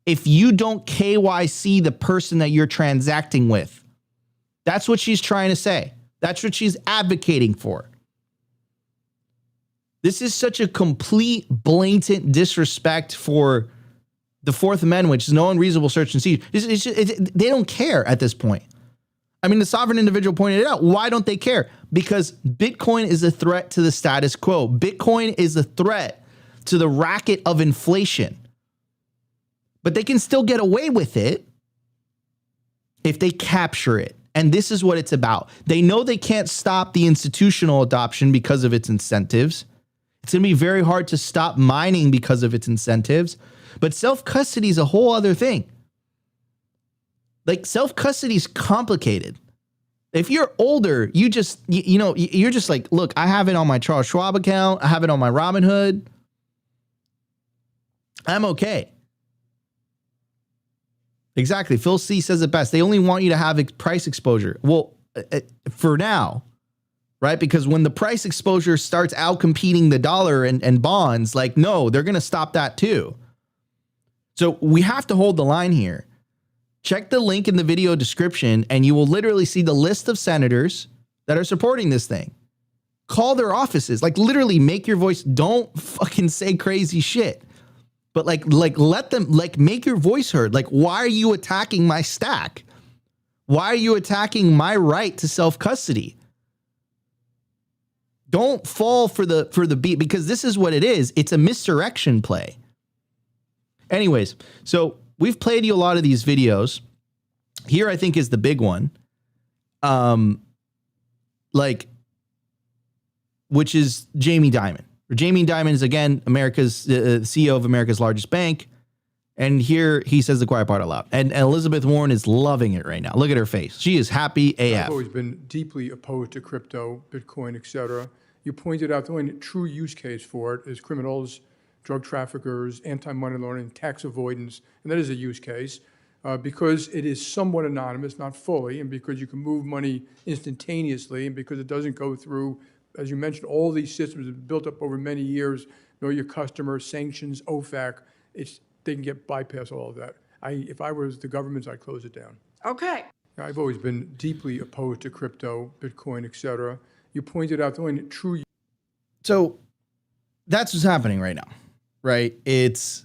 if you don't KYC the person that you're transacting with. That's what she's trying to say. That's what she's advocating for. This is such a complete, blatant disrespect for the Fourth Amendment, which is no unreasonable search and seizure. They don't care at this point. I mean, the sovereign individual pointed it out. Why don't they care? Because Bitcoin is a threat to the status quo. Bitcoin is a threat to the racket of inflation. But they can still get away with it if they capture it. And this is what it's about. They know they can't stop the institutional adoption because of its incentives. It's going to be very hard to stop mining because of its incentives. But self-custody is a whole other thing. Like, self-custody is complicated. If you're older, you're just like, look, I have it on my Charles Schwab account. I have it on my Robinhood. I'm okay. Exactly. Phil C says it best. They only want you to have price exposure. Well, for now, right? Because when the price exposure starts outcompeting the dollar and bonds, like, no, they're going to stop that too. So we have to hold the line here. Check the link in the video description and you will literally see the list of senators that are supporting this thing. Call their offices, like literally make your voice. Don't fucking say crazy shit, but like let them make your voice heard. Like, why are you attacking my stack? Why are you attacking my right to self-custody? Don't fall for the beat, because this is what it is. It's a misdirection play. Anyways, so we've played you a lot of these videos. Here, I think, is the big one. Which is Jamie Dimon, Jamie Dimon is, again, America's CEO of America's largest bank. And here he says the quiet part out loud. And Elizabeth Warren is loving it right now. Look at her face. She is happy AF. I've always been deeply opposed to crypto, Bitcoin, et cetera. You pointed out the only true use case for it is criminals, drug traffickers, anti-money laundering, tax avoidance, and that is a use case because it is somewhat anonymous, not fully, and because you can move money instantaneously, and because it doesn't go through, as you mentioned, all these systems have built up over many years, know your customer, sanctions, OFAC, they can bypass all of that. If I was the government, I'd close it down. Okay. I've always been deeply opposed to crypto, Bitcoin, et cetera. You pointed out the only true. So that's what's happening right now, right? It's,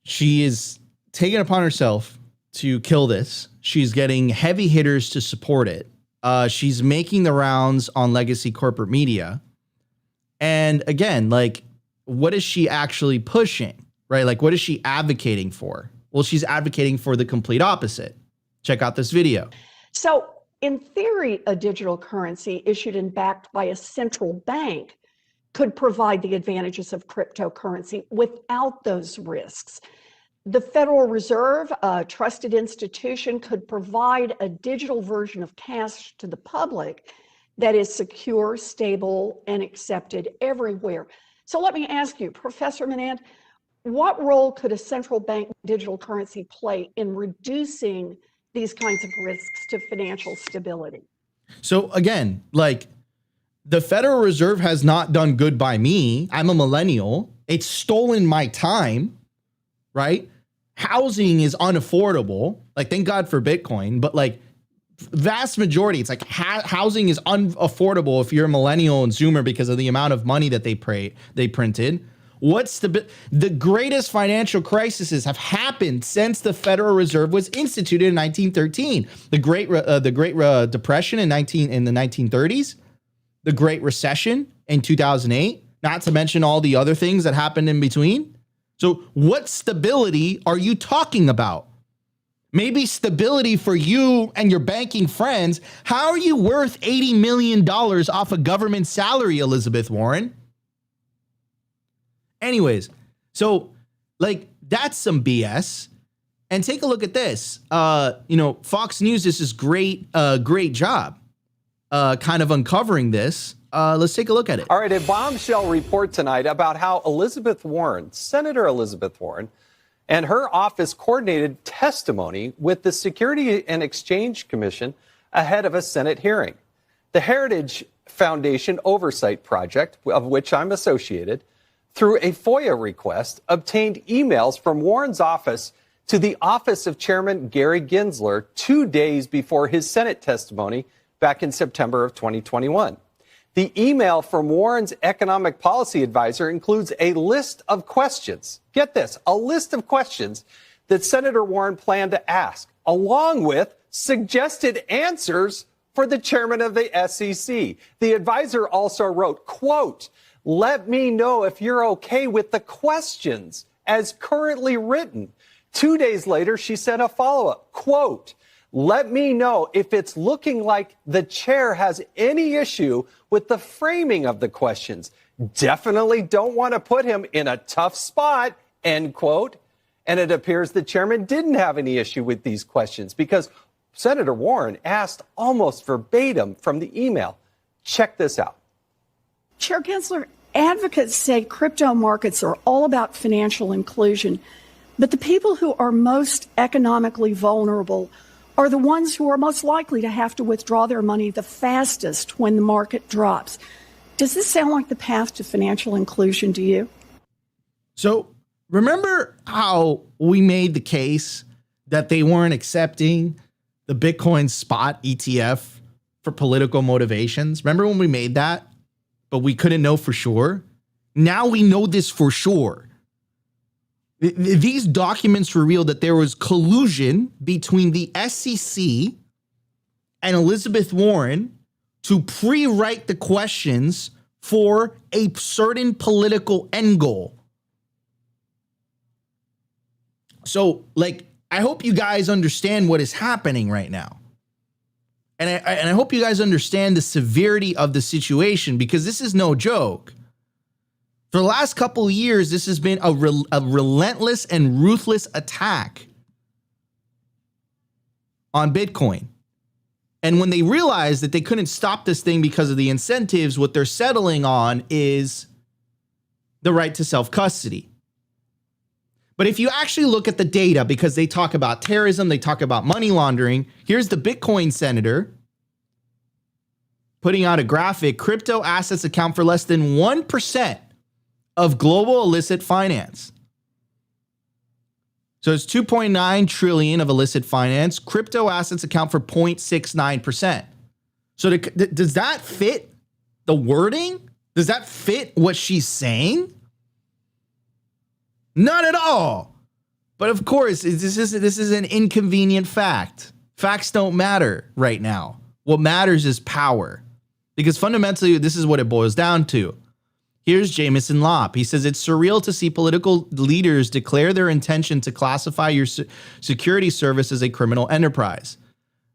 she is taking it upon herself to kill this. She's getting heavy hitters to support it. She's making the rounds on legacy corporate media. And again, what is she actually pushing, right? What is she advocating for? Well, she's advocating for the complete opposite. Check out this video. So in theory, a digital currency issued and backed by a central bank could provide the advantages of cryptocurrency without those risks. The Federal Reserve, a trusted institution, could provide a digital version of cash to the public that is secure, stable, and accepted everywhere. So let me ask you, Professor Menand, what role could a central bank digital currency play in reducing these kinds of risks to financial stability? So again, the Federal Reserve has not done good by me. I'm a millennial. It's stolen my time, right? Housing is unaffordable. Thank God for Bitcoin, but vast majority, it's housing is unaffordable if you're a millennial and Zoomer because of the amount of money that they printed. What's the greatest financial crises have happened since the Federal Reserve was instituted in 1913? The Great Depression in the 1930s, the Great Recession in 2008, not to mention all the other things that happened in between. So what stability are you talking about? Maybe stability for you and your banking friends. How are you worth $80 million off a government salary, Elizabeth Warren? Anyways, so that's some BS. And take a look at this. Fox News does this great job kind of uncovering this. Let's take a look at it. All right, a bombshell report tonight about how Elizabeth Warren, Senator Elizabeth Warren, and her office coordinated testimony with the Security and Exchange Commission ahead of a Senate hearing. The Heritage Foundation Oversight Project, of which I'm associated, through a FOIA request, obtained emails from Warren's office to the office of Chairman Gary Gensler 2 days before his Senate testimony back in September of 2021. The email from Warren's economic policy advisor includes a list of questions. Get this, a list of questions that Senator Warren planned to ask, along with suggested answers for the chairman of the SEC. The advisor also wrote, quote, "Let me know if you're okay with the questions as currently written." 2 days later, she sent a follow-up, quote, "Let me know if it's looking like the chair has any issue with the framing of the questions. Definitely don't want to put him in a tough spot," end quote. And it appears the chairman didn't have any issue with these questions because Senator Warren asked almost verbatim from the email. Check this out. Chair Gensler, advocates say crypto markets are all about financial inclusion, but the people who are most economically vulnerable are the ones who are most likely to have to withdraw their money the fastest when the market drops. Does this sound like the path to financial inclusion to you? So remember how we made the case that they weren't accepting the Bitcoin spot ETF for political motivations? Remember when we made that, but we couldn't know for sure? Now we know this for sure. These documents reveal that there was collusion between the SEC and Elizabeth Warren to pre-write the questions for a certain political end goal. So, I hope you guys understand what is happening right now. And I hope you guys understand the severity of the situation, because this is no joke. For the last couple of years, this has been a relentless and ruthless attack on Bitcoin. And when they realized that they couldn't stop this thing because of the incentives, what they're settling on is the right to self-custody. But if you actually look at the data, because they talk about terrorism, they talk about money laundering, here's the Bitcoin senator putting out a graphic. Crypto assets account for less than 1% of global illicit finance. So it's 2.9 trillion of illicit finance. Crypto assets account for 0.69%. So does that fit the wording? Does that fit what she's saying? Not at all. But of course, this is an inconvenient fact. Facts don't matter right now. What matters is power. Because fundamentally, this is what it boils down to. Here's Jameson Lopp. He says, it's surreal to see political leaders declare their intention to classify your security service as a criminal enterprise.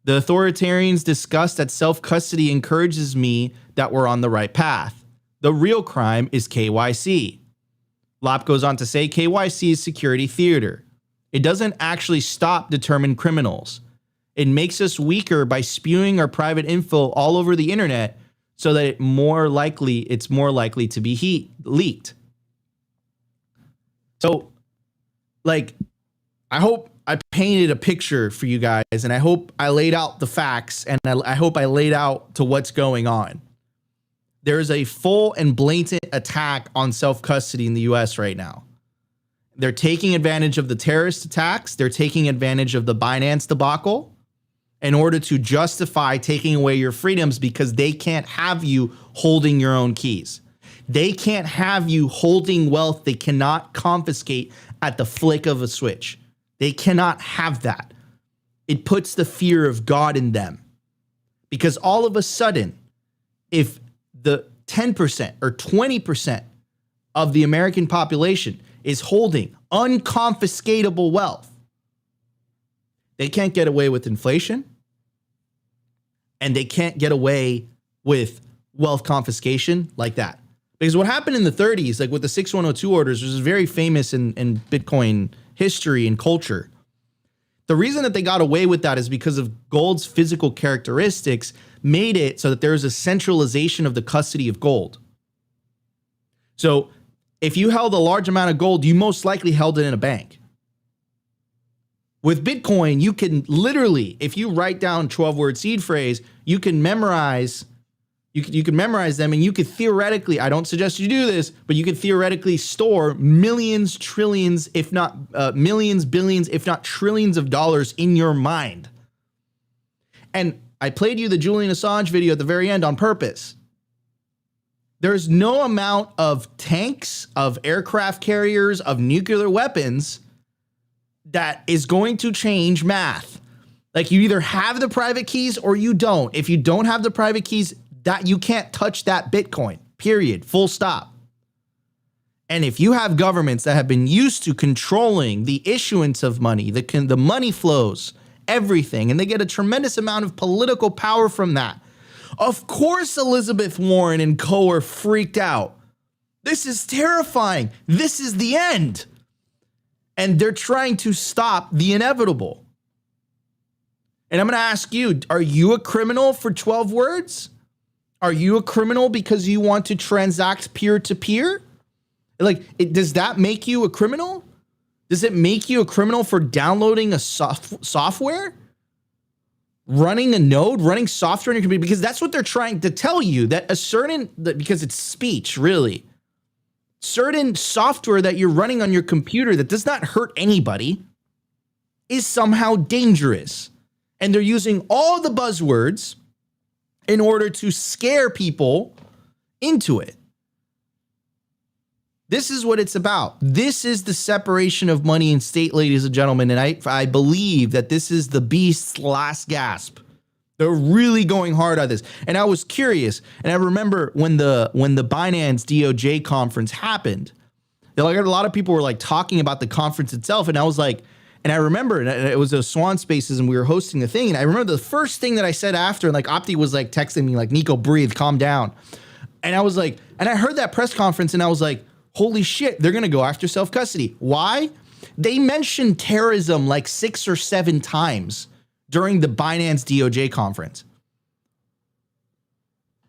The authoritarians' disgust at self-custody encourages me that we're on the right path. The real crime is KYC. Lopp goes on to say, KYC is security theater. It doesn't actually stop determined criminals. It makes us weaker by spewing our private info all over the internet so that it's more likely to be leaked. So, like, I hope I painted a picture for you guys, and I hope I laid out the facts, and I hope I laid out to what's going on. There's a full and blatant attack on self-custody in the US right now. They're taking advantage of the terrorist attacks. They're taking advantage of the Binance debacle in order to justify taking away your freedoms, because they can't have you holding your own keys. They can't have you holding wealth they cannot confiscate at the flick of a switch. They cannot have that. It puts the fear of God in them. Because all of a sudden, if the 10% or 20% of the American population is holding unconfiscatable wealth, they can't get away with inflation, and they can't get away with wealth confiscation like that. Because what happened in the 30s, like with the 6102 orders, which is very famous in Bitcoin history and culture, the reason that they got away with that is because of gold's physical characteristics made it so that there is a centralization of the custody of gold. So if you held a large amount of gold, you most likely held it in a bank. With Bitcoin, you can literally, if you write down 12-word seed phrase, you can memorize, you can memorize them, and you could theoretically, I don't suggest you do this, but you could theoretically store millions, trillions, if not millions, billions, if not trillions of dollars in your mind. And I played you the Julian Assange video at the very end on purpose. There's no amount of tanks, of aircraft carriers, of nuclear weapons that is going to change math. Like, you either have the private keys or you don't. If you don't have the private keys, that you can't touch that Bitcoin, period, full stop. And if you have governments that have been used to controlling the issuance of money, the money flows, everything, and they get a tremendous amount of political power from that, of course Elizabeth Warren and co are freaked out. This is terrifying. This is the end. And they're trying to stop the inevitable. And I'm going to ask you, are you a criminal for 12 words? Are you a criminal because you want to transact peer-to-peer? Like, does that make you a criminal? Does it make you a criminal for downloading a software? Running a node, running software in your computer? Because that's what they're trying to tell you, that because it's speech, really. Certain software that you're running on your computer that does not hurt anybody is somehow dangerous. And they're using all the buzzwords in order to scare people into it. This is what it's about. This is the separation of money and state, ladies and gentlemen. And I believe that this is the beast's last gasp. They're really going hard on this. And I was curious. And I remember when the Binance DOJ conference happened, a lot of people were like talking about the conference itself. And I was like, And I remember it was a Swan Spaces and we were hosting the thing. And I remember the first thing that I said after, and like Opti was like texting me like, Nico, breathe, calm down. And I was like, and I heard that press conference and I was like, holy shit, they're going to go after self-custody. Why? They mentioned terrorism like 6 or 7 times during the Binance DOJ conference.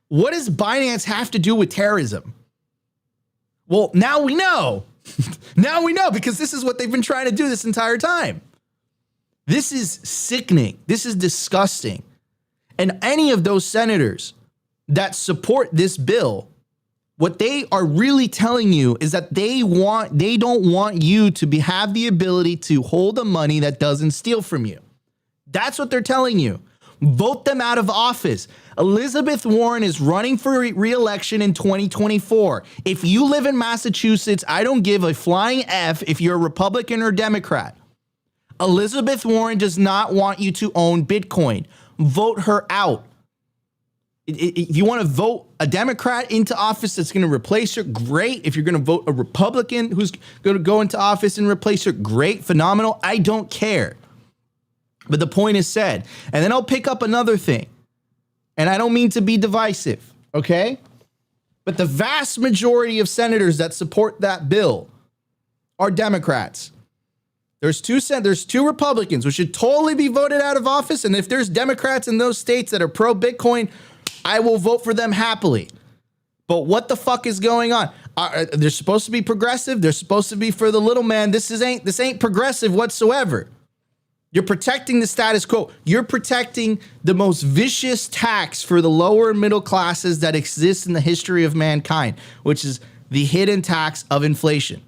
What does Binance have to do with terrorism? Well, now we know. Now we know, because this is what they've been trying to do this entire time. This is sickening. This is disgusting. And any of those senators that support this bill, what they are really telling you is that they don't want you to have the ability to hold the money that doesn't steal from you. That's what they're telling you. Vote them out of office. Elizabeth Warren is running for re-election in 2024. If you live in Massachusetts, I don't give a flying F if you're a Republican or Democrat. Elizabeth Warren does not want you to own Bitcoin. Vote her out. If you want to vote a Democrat into office that's going to replace her, great. If you're going to vote a Republican who's going to go into office and replace her, great, phenomenal. I don't care. But the point is said. And then I'll pick up another thing. And I don't mean to be divisive, okay? But the vast majority of senators that support that bill are Democrats. There's two Republicans who should totally be voted out of office. And if there's Democrats in those states that are pro-Bitcoin, I will vote for them happily. But what the fuck is going on? They're supposed to be progressive. They're supposed to be for the little man. This ain't progressive whatsoever. You're protecting the status quo. You're protecting the most vicious tax for the lower and middle classes that exists in the history of mankind, which is the hidden tax of inflation.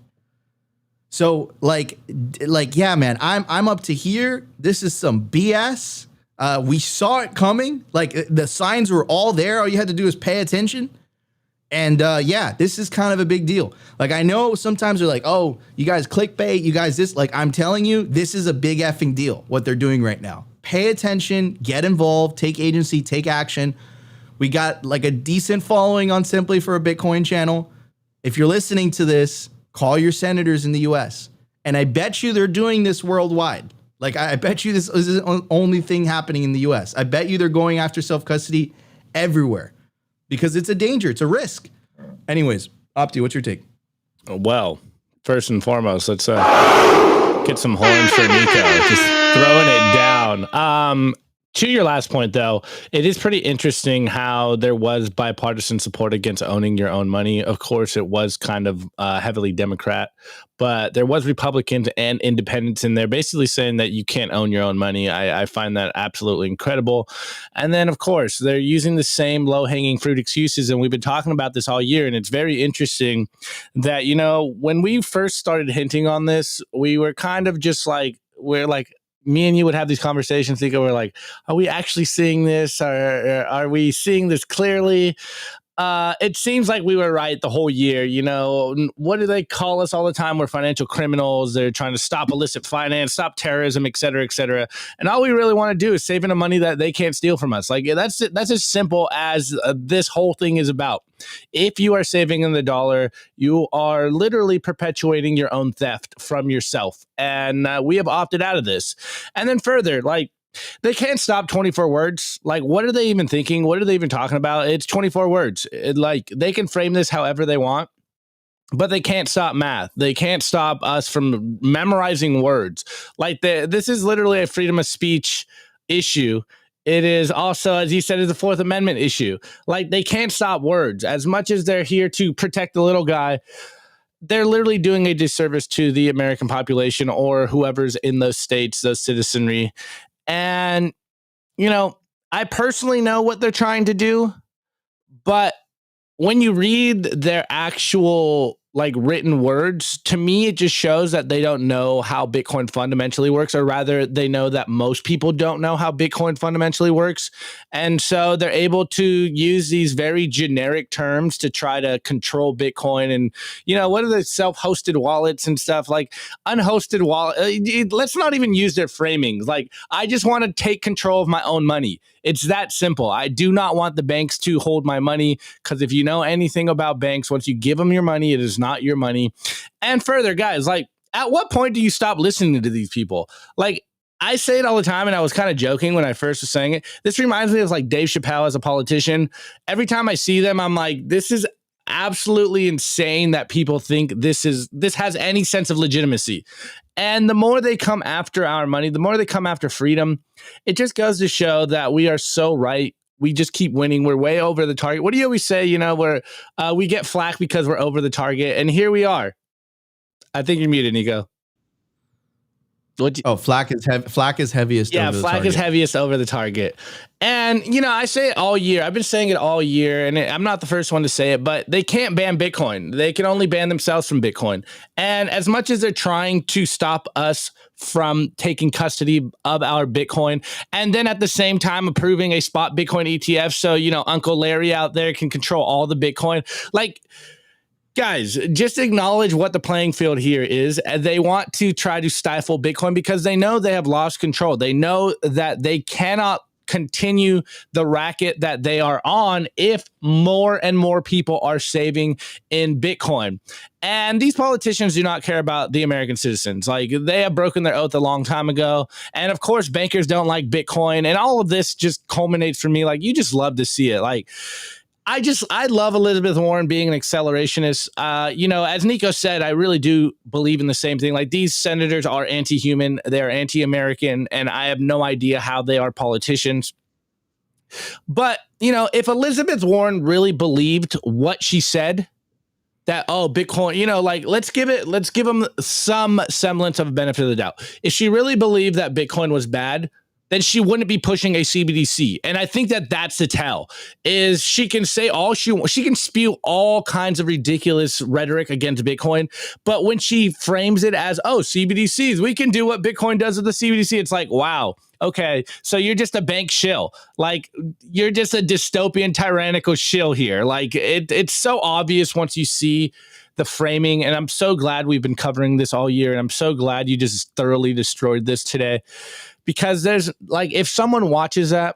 So like, yeah, man, I'm up to here. This is some BS. We saw it coming. Like, the signs were all there. All you had to do is pay attention. And yeah, this is kind of a big deal. Like, I know sometimes they're like, oh, you guys clickbait, you guys this. Like, I'm telling you, this is a big effing deal, what they're doing right now. Pay attention, get involved, take agency, take action. We got like a decent following on Simply for a Bitcoin channel. If you're listening to this, call your senators in the US. And I bet you they're doing this worldwide. Like, I bet you this isn't the only thing happening in the US. I bet you they're going after self-custody everywhere. Because it's a danger. It's a risk. Anyways, Opti, what's your take? Well, first and foremost, let's get some horns for Nico. Just throwing it down. To your last point, though, it is pretty interesting how there was bipartisan support against owning your own money. Of course, it was kind of heavily Democrat, but there was Republicans and independents in there basically saying that you can't own your own money. I find that absolutely incredible. And then, of course, they're using the same low-hanging fruit excuses, and we've been talking about this all year, and it's very interesting that, you know, when we first started hinting on this, we were kind of just like, me and you would have these conversations. We're like, are we actually seeing this? Are we seeing this clearly? It seems like we were right the whole year. You know, what do they call us all the time? We're financial criminals. They're trying to stop illicit finance, stop terrorism, et cetera, et cetera. And all we really want to do is saving the money that they can't steal from us. Like, that's as simple as this whole thing is about. If you are saving in the dollar, you are literally perpetuating your own theft from yourself. And we have opted out of this. And then further, like, they can't stop 24 words. Like, what are they even thinking? What are they even talking about? It's 24 words. Like, they can frame this however they want, but they can't stop math. They can't stop us from memorizing words. Like, this is literally a freedom of speech issue. It is also, as you said, is a Fourth Amendment issue. Like, they can't stop words. As much as they're here to protect the little guy, they're literally doing a disservice to the American population or whoever's in those states, those citizenry. And, you know, I personally know what they're trying to do, but when you read their actual, like, written words, to me, it just shows that they don't know how Bitcoin fundamentally works, or rather they know that most people don't know how Bitcoin fundamentally works. And so they're able to use these very generic terms to try to control Bitcoin. And, you know, what are the self-hosted wallets and stuff? Like, unhosted wallet, let's not even use their framings. Like, I just want to take control of my own money. It's that simple. I do not want the banks to hold my money, because if you know anything about banks, once you give them your money, it is not your money. And further, guys, like, at what point do you stop listening to these people? Like, I say it all the time, and I was kind of joking when I first was saying it. This reminds me of like Dave Chappelle as a politician. Every time I see them, I'm like, this is absolutely insane that people think this has any sense of legitimacy. And the more they come after our money, the more they come after freedom, it just goes to show that we are so right. We just keep winning. We're way over the target. What do you always say? You know, we get flack because we're over the target. And here we are. I think you're muted, Nico. Flack is heaviest. Yeah, over the flack target. is heaviest over the target. And, you know, I say it all year. I've been saying it all year, and I'm not the first one to say it, but they can't ban Bitcoin. They can only ban themselves from Bitcoin. And as much as they're trying to stop us from taking custody of our Bitcoin, and then at the same time approving a spot Bitcoin ETF so, you know, Uncle Larry out there can control all the Bitcoin, like, guys, just acknowledge what the playing field here is. They want to try to stifle Bitcoin because they know they have lost control. They know that they cannot continue the racket that they are on if more and more people are saving in Bitcoin. And these politicians do not care about the American citizens. Like, they have broken their oath a long time ago. And of course, bankers don't like Bitcoin. And all of this just culminates for me. Like, you just love to see it. Like, I love Elizabeth Warren being an accelerationist. You know, as Nico said, I really do believe in the same thing. Like, these senators are anti-human, they're anti-American, and I have no idea how they are politicians. But, you know, if Elizabeth Warren really believed what she said, that, oh, Bitcoin, you know, like, let's give them some semblance of a benefit of the doubt. If she really believed that Bitcoin was bad, then she wouldn't be pushing a CBDC. And I think that that's the tell, is she can say all she wants. She can spew all kinds of ridiculous rhetoric against Bitcoin. But when she frames it as, oh, CBDCs, we can do what Bitcoin does with the CBDC. It's like, wow, okay, so you're just a bank shill. Like, you're just a dystopian, tyrannical shill here. Like, it's so obvious once you see the framing. And I'm so glad we've been covering this all year. And I'm so glad you just thoroughly destroyed this today. Because there's, like, if someone watches that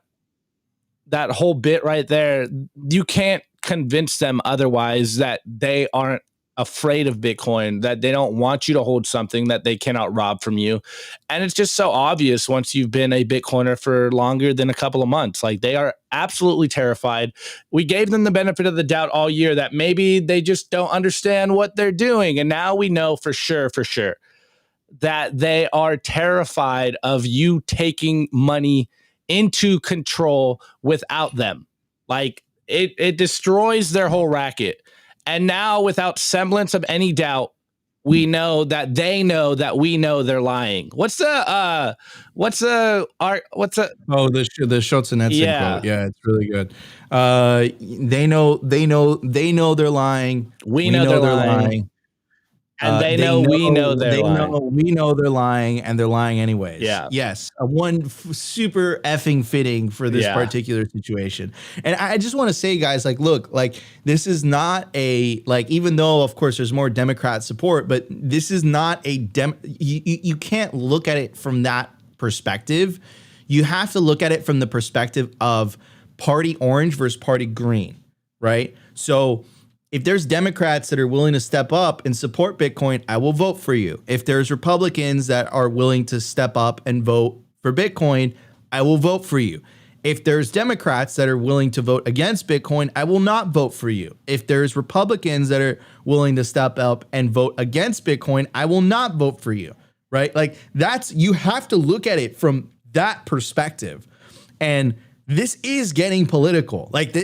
whole bit right there, you can't convince them otherwise that they aren't afraid of Bitcoin, that they don't want you to hold something that they cannot rob from you. And it's just so obvious once you've been a Bitcoiner for longer than a couple of months. Like, they are absolutely terrified. We gave them the benefit of the doubt all year that maybe they just don't understand what they're doing. And now we know for sure that they are terrified of you taking money into control without them. Like, it destroys their whole racket. And now, without semblance of any doubt, we know that they know that we know they're lying. What's the the Schultz-Netson quote? Yeah, it's really good. They know they're lying. We know they're lying. And we know they're lying. We know they're lying, and they're lying anyways. Yeah. Yes. Super effing fitting for this particular situation. And I just want to say, guys, like, look, like, this is not even though, of course, there's more Democrat support, but this is not you can't look at it from that perspective. You have to look at it from the perspective of party orange versus party green, right? So if there's Democrats that are willing to step up and support Bitcoin, I will vote for you. If there's Republicans that are willing to step up and vote for Bitcoin, I will vote for you. If there's Democrats that are willing to vote against Bitcoin, I will not vote for you. If there's Republicans that are willing to step up and vote against Bitcoin, I will not vote for you, right? Like, you have to look at it from that perspective. And this is getting political. Like,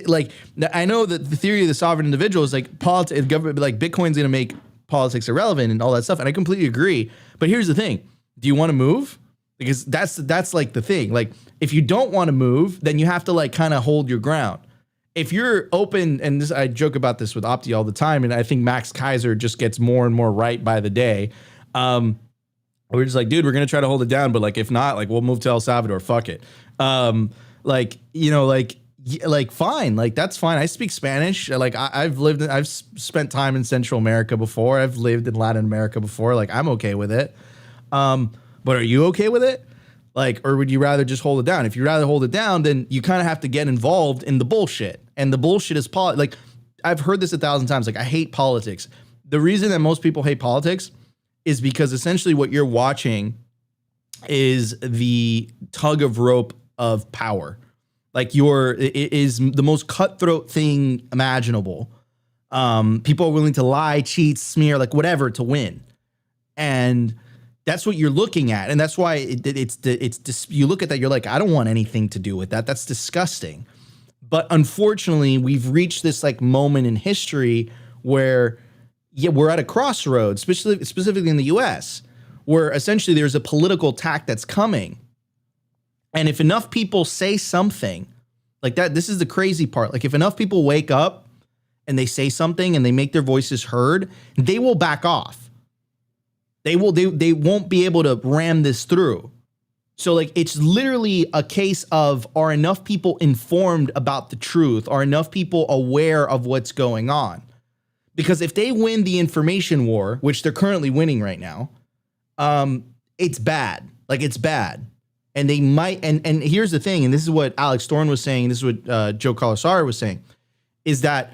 I know that the theory of the sovereign individual is like politics, government, like, Bitcoin's going to make politics irrelevant and all that stuff. And I completely agree. But here's the thing: do you want to move? Because that's like the thing. Like, if you don't want to move, then you have to, like, kind of hold your ground. If you're open, and I joke about this with Opti all the time, and I think Max Kaiser just gets more and more right by the day. We're just like, dude, we're gonna try to hold it down, but, like, if not, like, we'll move to El Salvador. Fuck it. Like, you know, like fine, like, that's fine. I speak Spanish. Like, I've spent time in Central America before. I've lived in Latin America before. Like, I'm okay with it. But are you okay with it? Like, or would you rather just hold it down? If you rather hold it down, then you kind of have to get involved in the bullshit. And the bullshit is like, I've heard this 1,000 times. Like, I hate politics. The reason that most people hate politics is because essentially what you're watching is the tug of rope of power. Like it is the most cutthroat thing imaginable. People are willing to lie, cheat, smear, like whatever to win. And that's what you're looking at. And that's why you look at that, you're like, I don't want anything to do with that. That's disgusting. But unfortunately, we've reached this like moment in history where we're at a crossroads, specifically in the US, where essentially there's a political attack that's coming. And if enough people say something like that, this is the crazy part. Like if enough people wake up and they say something and they make their voices heard, they will back off. They won't be able to ram this through. So like it's literally a case of, are enough people informed about the truth? Are enough people aware of what's going on? Because if they win the information war, which they're currently winning right now, it's bad. Like it's bad. And they might, and here's the thing, and this is what Alex Thorne was saying, this is what Joe Colasar was saying, is that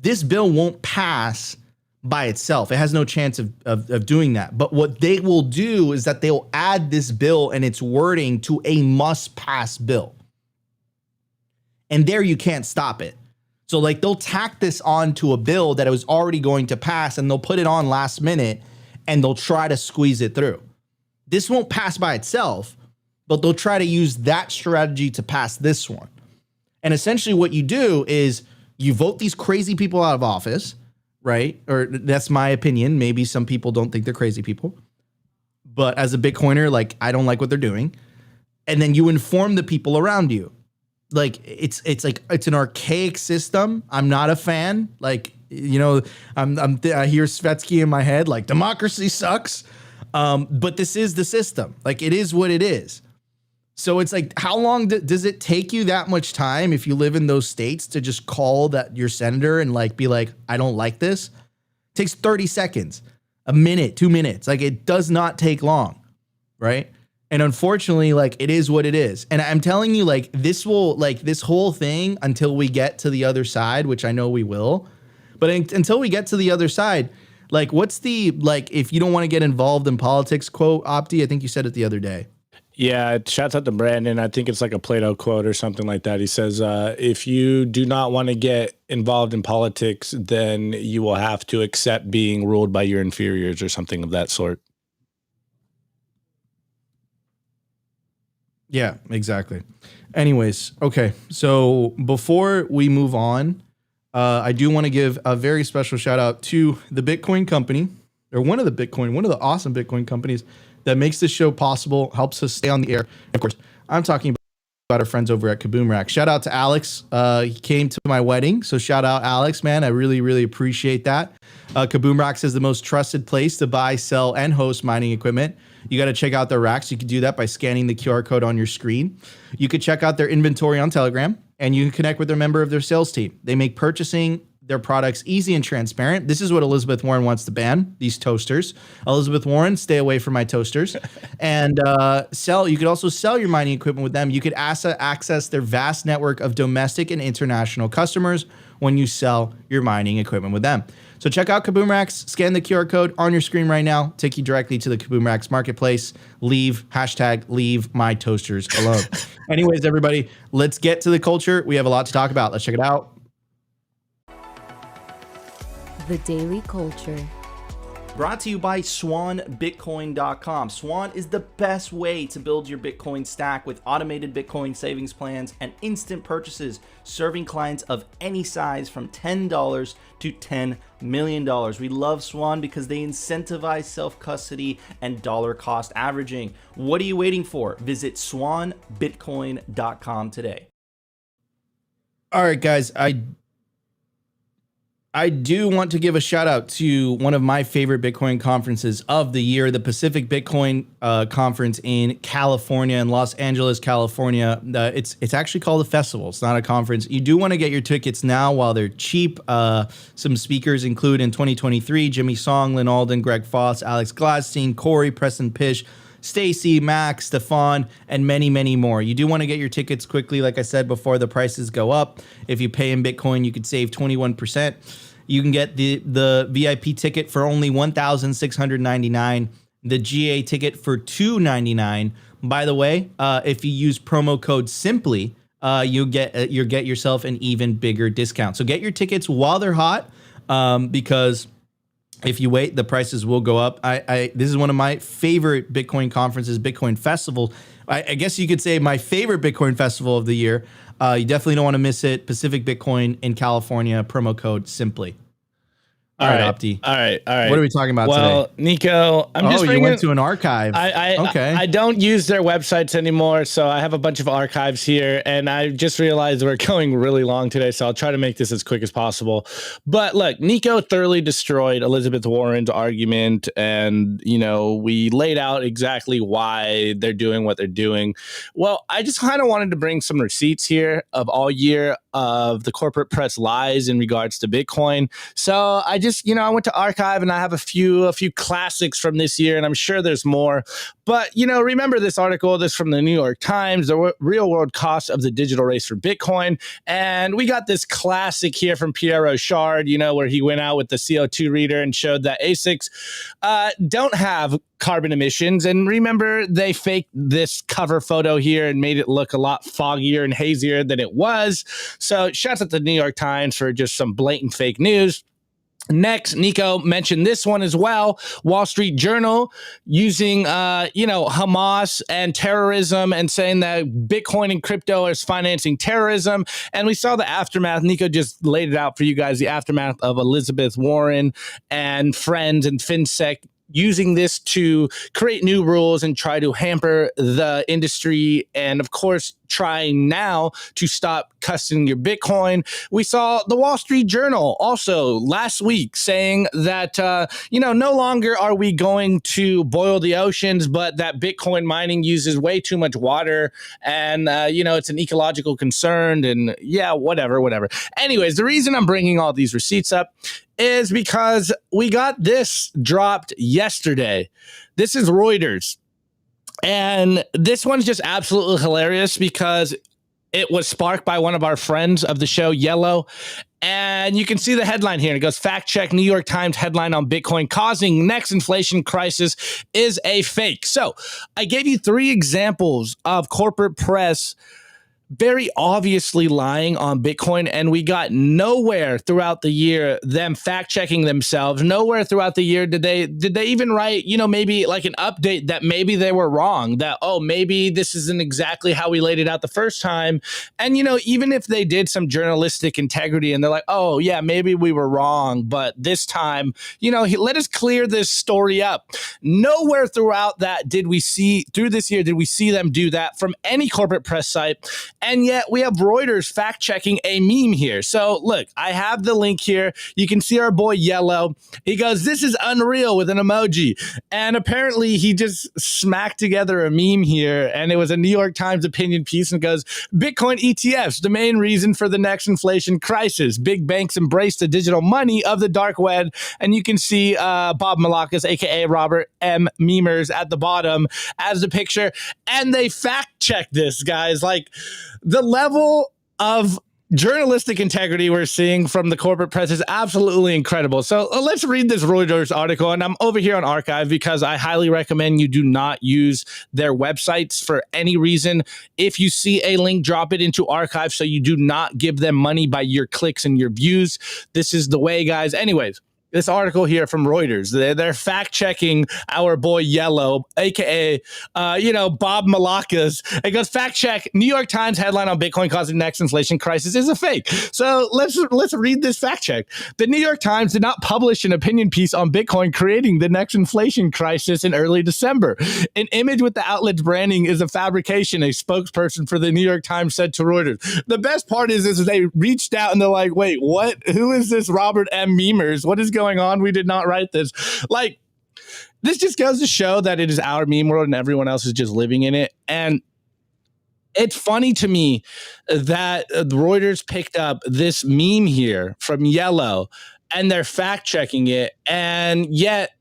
this bill won't pass by itself. It has no chance of doing that. But what they will do is that they'll add this bill and its wording to a must-pass bill. And there you can't stop it. So like they'll tack this on to a bill that it was already going to pass, and they'll put it on last minute, and they'll try to squeeze it through. This won't pass by itself, but they'll try to use that strategy to pass this one. And essentially what you do is you vote these crazy people out of office, right? Or that's my opinion. Maybe some people don't think they're crazy people. But as a Bitcoiner, like I don't like what they're doing. And then you inform the people around you. Like it's an archaic system. I'm not a fan. Like, you know, I hear Svetsky in my head, like democracy sucks. But this is the system. Like it is what it is. So it's like, how long does it take you that much time if you live in those states to just call that your senator and like be like, I don't like this? It takes 30 seconds, a minute, 2 minutes. Like it does not take long, right? And unfortunately, like it is what it is. And I'm telling you, like this whole thing until we get to the other side, which I know we will, but until we get to the other side, like what's the, like, if you don't want to get involved in politics quote, Opti, I think you said it the other day. Yeah, shouts out to Brandon. I think it's like a Plato quote or something like that. He says, if you do not want to get involved in politics, then you will have to accept being ruled by your inferiors or something of that sort. Yeah, exactly. Anyways, okay. So before we move on, I do want to give a very special shout out to the Bitcoin company, or one of the awesome Bitcoin companies that makes this show possible, helps us stay on the air. Of course, I'm talking about our friends over at Kaboom Rack. Shout out to Alex. He came to my wedding, so shout out Alex, man. I really, really appreciate that. Kaboom Racks is the most trusted place to buy, sell, and host mining equipment. You got to check out their racks. You can do that by scanning the QR code on your screen. You can check out their inventory on Telegram, and you can connect with a member of their sales team. They make purchasing their products easy and transparent. This is what Elizabeth Warren wants to ban, these toasters. Elizabeth Warren, stay away from my toasters. And you could also sell your mining equipment with them. You could access their vast network of domestic and international customers when you sell your mining equipment with them. So check out Kaboom Racks, scan the QR code on your screen right now, take you directly to the Kaboom Racks marketplace. Leave my toasters alone. Anyways, everybody, let's get to the culture. We have a lot to talk about. Let's check it out. The Daily Culture. Brought to you by SwanBitcoin.com. Swan is the best way to build your Bitcoin stack with automated Bitcoin savings plans and instant purchases, serving clients of any size from $10 to $10 million. We love Swan because they incentivize self-custody and dollar cost averaging. What are you waiting for? Visit SwanBitcoin.com today. All right, guys, I do want to give a shout out to one of my favorite Bitcoin conferences of the year, the Pacific Bitcoin Conference in California, in Los Angeles, California. It's actually called a festival. It's not a conference. You do want to get your tickets now while they're cheap. Some speakers include in 2023, Jimmy Song, Lynn Alden, Greg Foss, Alex Gladstein, Corey, Preston Pish, Stacy, Max, Stefan, and many, many more. You do want to get your tickets quickly, like I said, before the prices go up. If you pay in Bitcoin, you could save 21%. You can get the VIP ticket for only $1,699, the GA ticket for $299. By the way, if you use promo code Simply, you get yourself an even bigger discount. So get your tickets while they're hot, because if you wait, the prices will go up. This is one of my favorite Bitcoin conferences, Bitcoin Festival. I guess you could say my favorite Bitcoin festival of the year. You definitely don't want to miss it. Pacific Bitcoin in California, promo code Simply. All right, Opti. All right. What are we talking about today? Well, Nico, you went to an archive. Okay. I don't use their websites anymore, so I have a bunch of archives here, and I just realized we're going really long today, so I'll try to make this as quick as possible. But look, Nico thoroughly destroyed Elizabeth Warren's argument, and, we laid out exactly why they're doing what they're doing. Well, I just kind of wanted to bring some receipts here of all year of the corporate press lies in regards to Bitcoin. So I just, I went to archive and I have a few classics from this year, and I'm sure there's more. But, remember this article, this from the New York Times, the real world cost of the digital race for Bitcoin. And we got this classic here from Pierre Rochard, where he went out with the CO2 reader and showed that ASICs don't have carbon emissions. And remember, they faked this cover photo here and made it look a lot foggier and hazier than it was. So shouts at the New York Times for just some blatant fake news. Next, Nico mentioned this one as well. Wall Street Journal using, Hamas and terrorism and saying that Bitcoin and crypto is financing terrorism. And we saw the aftermath. Nico just laid it out for you guys, the aftermath of Elizabeth Warren and friends and FinSec using this to create new rules and try to hamper the industry, and of course trying now to stop custodying your Bitcoin. We saw the Wall Street Journal also last week saying that no longer are we going to boil the oceans, but that Bitcoin mining uses way too much water, and it's an ecological concern, and whatever. Anyways, the reason I'm bringing all these receipts up is because we got this dropped yesterday. This is Reuters. And this one's just absolutely hilarious because it was sparked by one of our friends of the show, Yellow. And you can see the headline here. It goes, fact check, New York Times headline on Bitcoin causing next inflation crisis is a fake. So I gave you 3 examples of corporate press very obviously lying on Bitcoin, and we got nowhere throughout the year them fact checking themselves. Nowhere throughout the year did they even write, maybe like an update that maybe they were wrong, that maybe this isn't exactly how we laid it out the first time. And even if they did some journalistic integrity and they're like, oh yeah, maybe we were wrong, but this time, let us clear this story up. Nowhere throughout that did we see them do that from any corporate press site. And yet we have Reuters fact checking a meme here. So look, I have the link here. You can see our boy Yellow. He goes, this is unreal with an emoji. And apparently he just smacked together a meme here. And it was a New York Times opinion piece and goes, Bitcoin ETFs, the main reason for the next inflation crisis. Big banks embrace the digital money of the dark web. And you can see Bob Malakas, aka Robert M. Memers at the bottom as the picture. And they fact check this, guys. Like, the level of journalistic integrity we're seeing from the corporate press is absolutely incredible. So let's read this Reuters article. And I'm over here on Archive because I highly recommend you do not use their websites for any reason. If you see a link, drop it into Archive so you do not give them money by your clicks and your views. This is the way, guys. Anyways, this article here from Reuters, they're fact checking our boy Yellow, aka Bob Malakas. It goes, fact check, New York Times headline on Bitcoin causing next inflation crisis is a fake. So let's read this fact check. The New York Times did not publish an opinion piece on Bitcoin creating the next inflation crisis in early December. An image with the outlet's branding is a fabrication, a spokesperson for the New York Times said to Reuters. The best part is they reached out and they're like, wait, what? Who is this Robert M. Memers? What is going on? We did not write this. Like, this just goes to show that it is our meme world and everyone else is just living in it. And it's funny to me that Reuters picked up this meme here from Yellow and they're fact checking it, and yet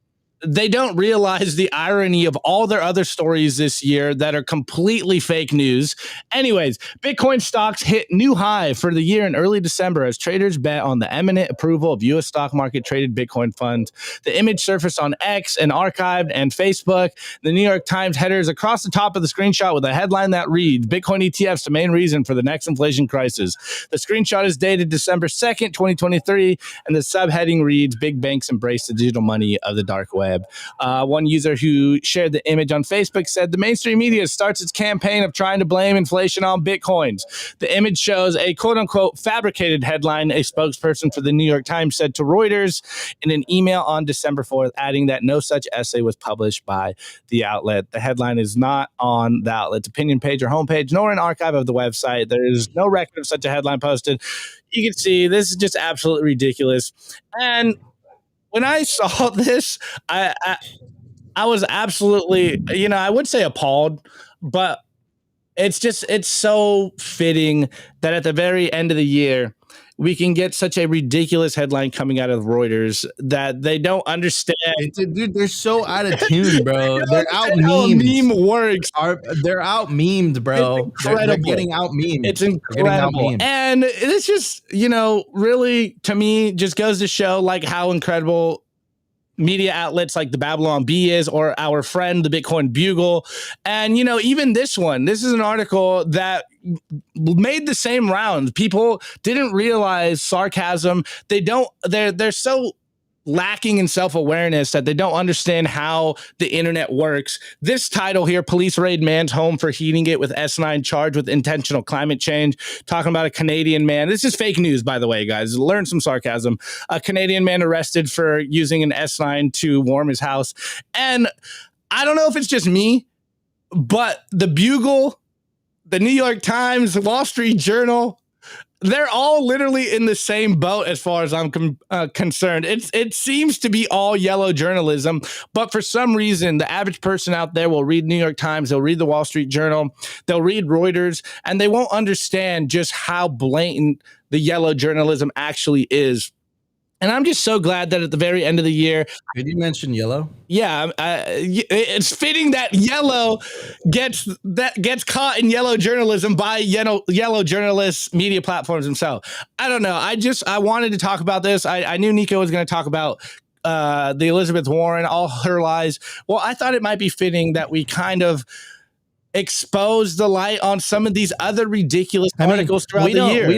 they don't realize the irony of all their other stories this year that are completely fake news. Anyways, Bitcoin stocks hit new high for the year in early December as traders bet on the imminent approval of U.S. stock market traded Bitcoin funds. The image surfaced on X and archived and Facebook. The New York Times headers across the top of the screenshot with a headline that reads, Bitcoin ETFs the main reason for the next inflation crisis. The screenshot is dated December 2nd, 2023, and the subheading reads, Big banks embrace the digital money of the dark web. One user who shared the image on Facebook said the mainstream media starts its campaign of trying to blame inflation on Bitcoins. The image shows a quote-unquote fabricated headline. A spokesperson for the New York Times said to Reuters in an email on December 4th, adding that no such essay was published by the outlet. The headline is not on the outlet's opinion page or homepage, nor an archive of the website. There is no record of such a headline posted. You can see this is just absolutely ridiculous. And when I saw this, I was absolutely, I would say appalled, but it's so fitting that at the very end of the year, we can get such a ridiculous headline coming out of Reuters that they don't understand. Dude, they're so out of tune, bro. They're out memed. Meme works. They're out memed, bro. They're getting out memed. It's incredible. And it's just, really, to me, just goes to show like how incredible media outlets like the Babylon Bee is, or our friend, the Bitcoin Bugle. And, even this is an article that made the same rounds. People didn't realize sarcasm. They're so lacking in self-awareness that they don't understand how the internet works. This title here, police raid man's home for heating it with S9 charged with intentional climate change. Talking about a Canadian man. This is fake news, by the way, guys. Learn some sarcasm. A Canadian man arrested for using an S9 to warm his house. And I don't know if it's just me, but the Bugle, the New York Times, the Wall Street Journal, they're all literally in the same boat as far as I'm concerned. It seems to be all yellow journalism, but for some reason, the average person out there will read New York Times, they'll read the Wall Street Journal, they'll read Reuters, and they won't understand just how blatant the yellow journalism actually is. And I'm just so glad that at the very end of the year, did you mention yellow? Yeah, it's fitting that yellow gets caught in yellow journalism by yellow journalists, media platforms themselves. I don't know. I wanted to talk about this. I knew Nico was going to talk about the Elizabeth Warren, all her lies. Well, I thought it might be fitting that we kind of expose the light on some of these other ridiculous articles throughout the year.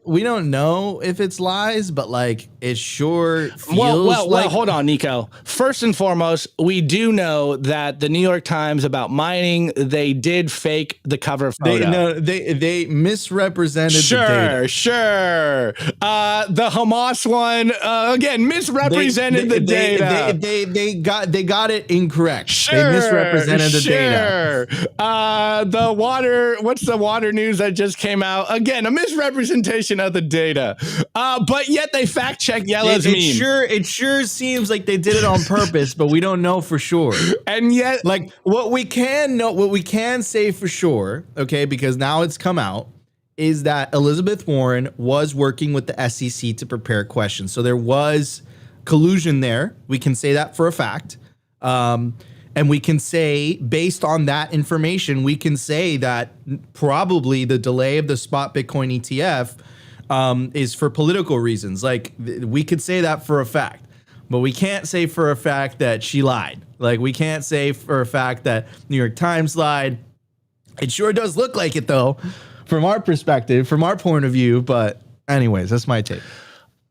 We don't know if it's lies, but like it sure feels well, hold on, Nico. First and foremost, we do know that the New York Times about mining, they did fake the cover photo. They misrepresented the data. Sure. The Hamas one, again, misrepresented the data. They got it incorrect. Sure, they misrepresented the data. The water, what's the water news that just came out? Again, a misrepresentation of the data. But yet they fact check Yellow's meme. It sure seems like they did it on purpose, but we don't know for sure. And yet, like what we can say for sure, okay, because now it's come out, is that Elizabeth Warren was working with the SEC to prepare questions. So there was collusion there. We can say that for a fact. And we can say, based on that information, we can say that probably the delay of the spot Bitcoin ETF is for political reasons. Like, we could say that for a fact, but we can't say for a fact that she lied. Like, we can't say for a fact that New York Times lied. It sure does look like it, though, from our perspective, from our point of view. But anyways, that's my take.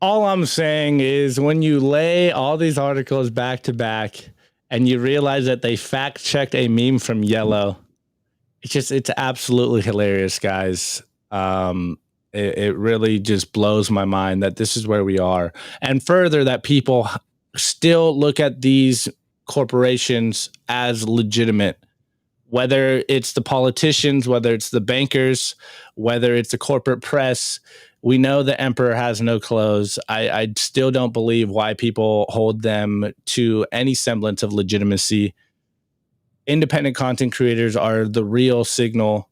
All I'm saying is when you lay all these articles back to back, and you realize that they fact checked a meme from Yellow, it's absolutely hilarious, guys. It really just blows my mind that this is where we are. And further, that people still look at these corporations as legitimate, whether it's the politicians, whether it's the bankers, whether it's the corporate press. We know the emperor has no clothes. I still don't believe why people hold them to any semblance of legitimacy. Independent content creators are the real signal.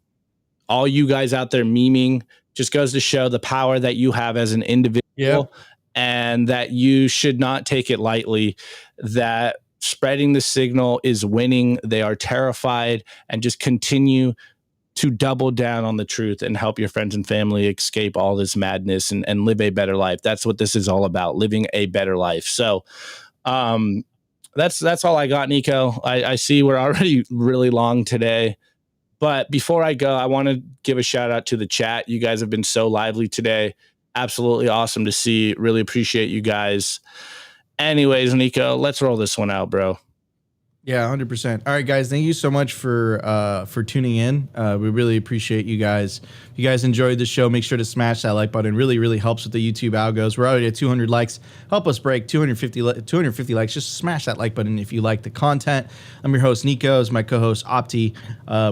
All you guys out there memeing just goes to show the power that you have as an individual, and that you should not take it lightly. That spreading the signal is winning. They are terrified, and just continue to double down on the truth and help your friends and family escape all this madness and live a better life. That's what this is all about, living a better life. So that's all I got, Nico. I see we're already really long today. But before I go, I want to give a shout out to the chat. You guys have been so lively today. Absolutely awesome to see. Really appreciate you guys. Anyways, Nico, let's roll this one out, bro. Yeah, 100%. All right, guys, thank you so much for tuning in. We really appreciate you guys. If you guys enjoyed the show, make sure to smash that like button. Really, really helps with the YouTube algos. We're already at 200 likes. Help us break 250 likes. Just smash that like button if you like the content. I'm your host, Nico. Is my co-host, Opti.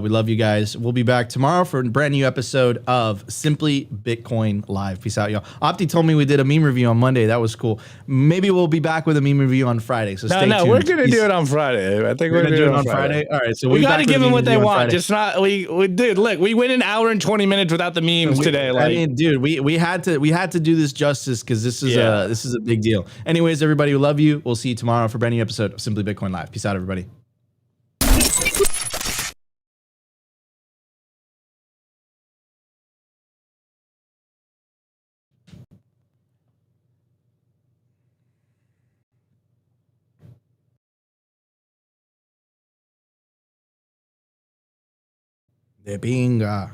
We love you guys. We'll be back tomorrow for a brand new episode of Simply Bitcoin Live. Peace out, y'all. Opti told me we did a meme review on Monday. That was cool. Maybe we'll be back with a meme review on Friday. So stay tuned. No, we're going to do it on Friday. I think we're gonna do it on Friday. All right, so we got to give them what they want. Just not we dude. Look, we went an hour and 20 minutes without the memes today. Like, I mean, dude, we had to do this justice because this is a big deal. Anyways, everybody, we love you. We'll see you tomorrow for a brand new episode of Simply Bitcoin Live. Peace out, everybody. De pinga.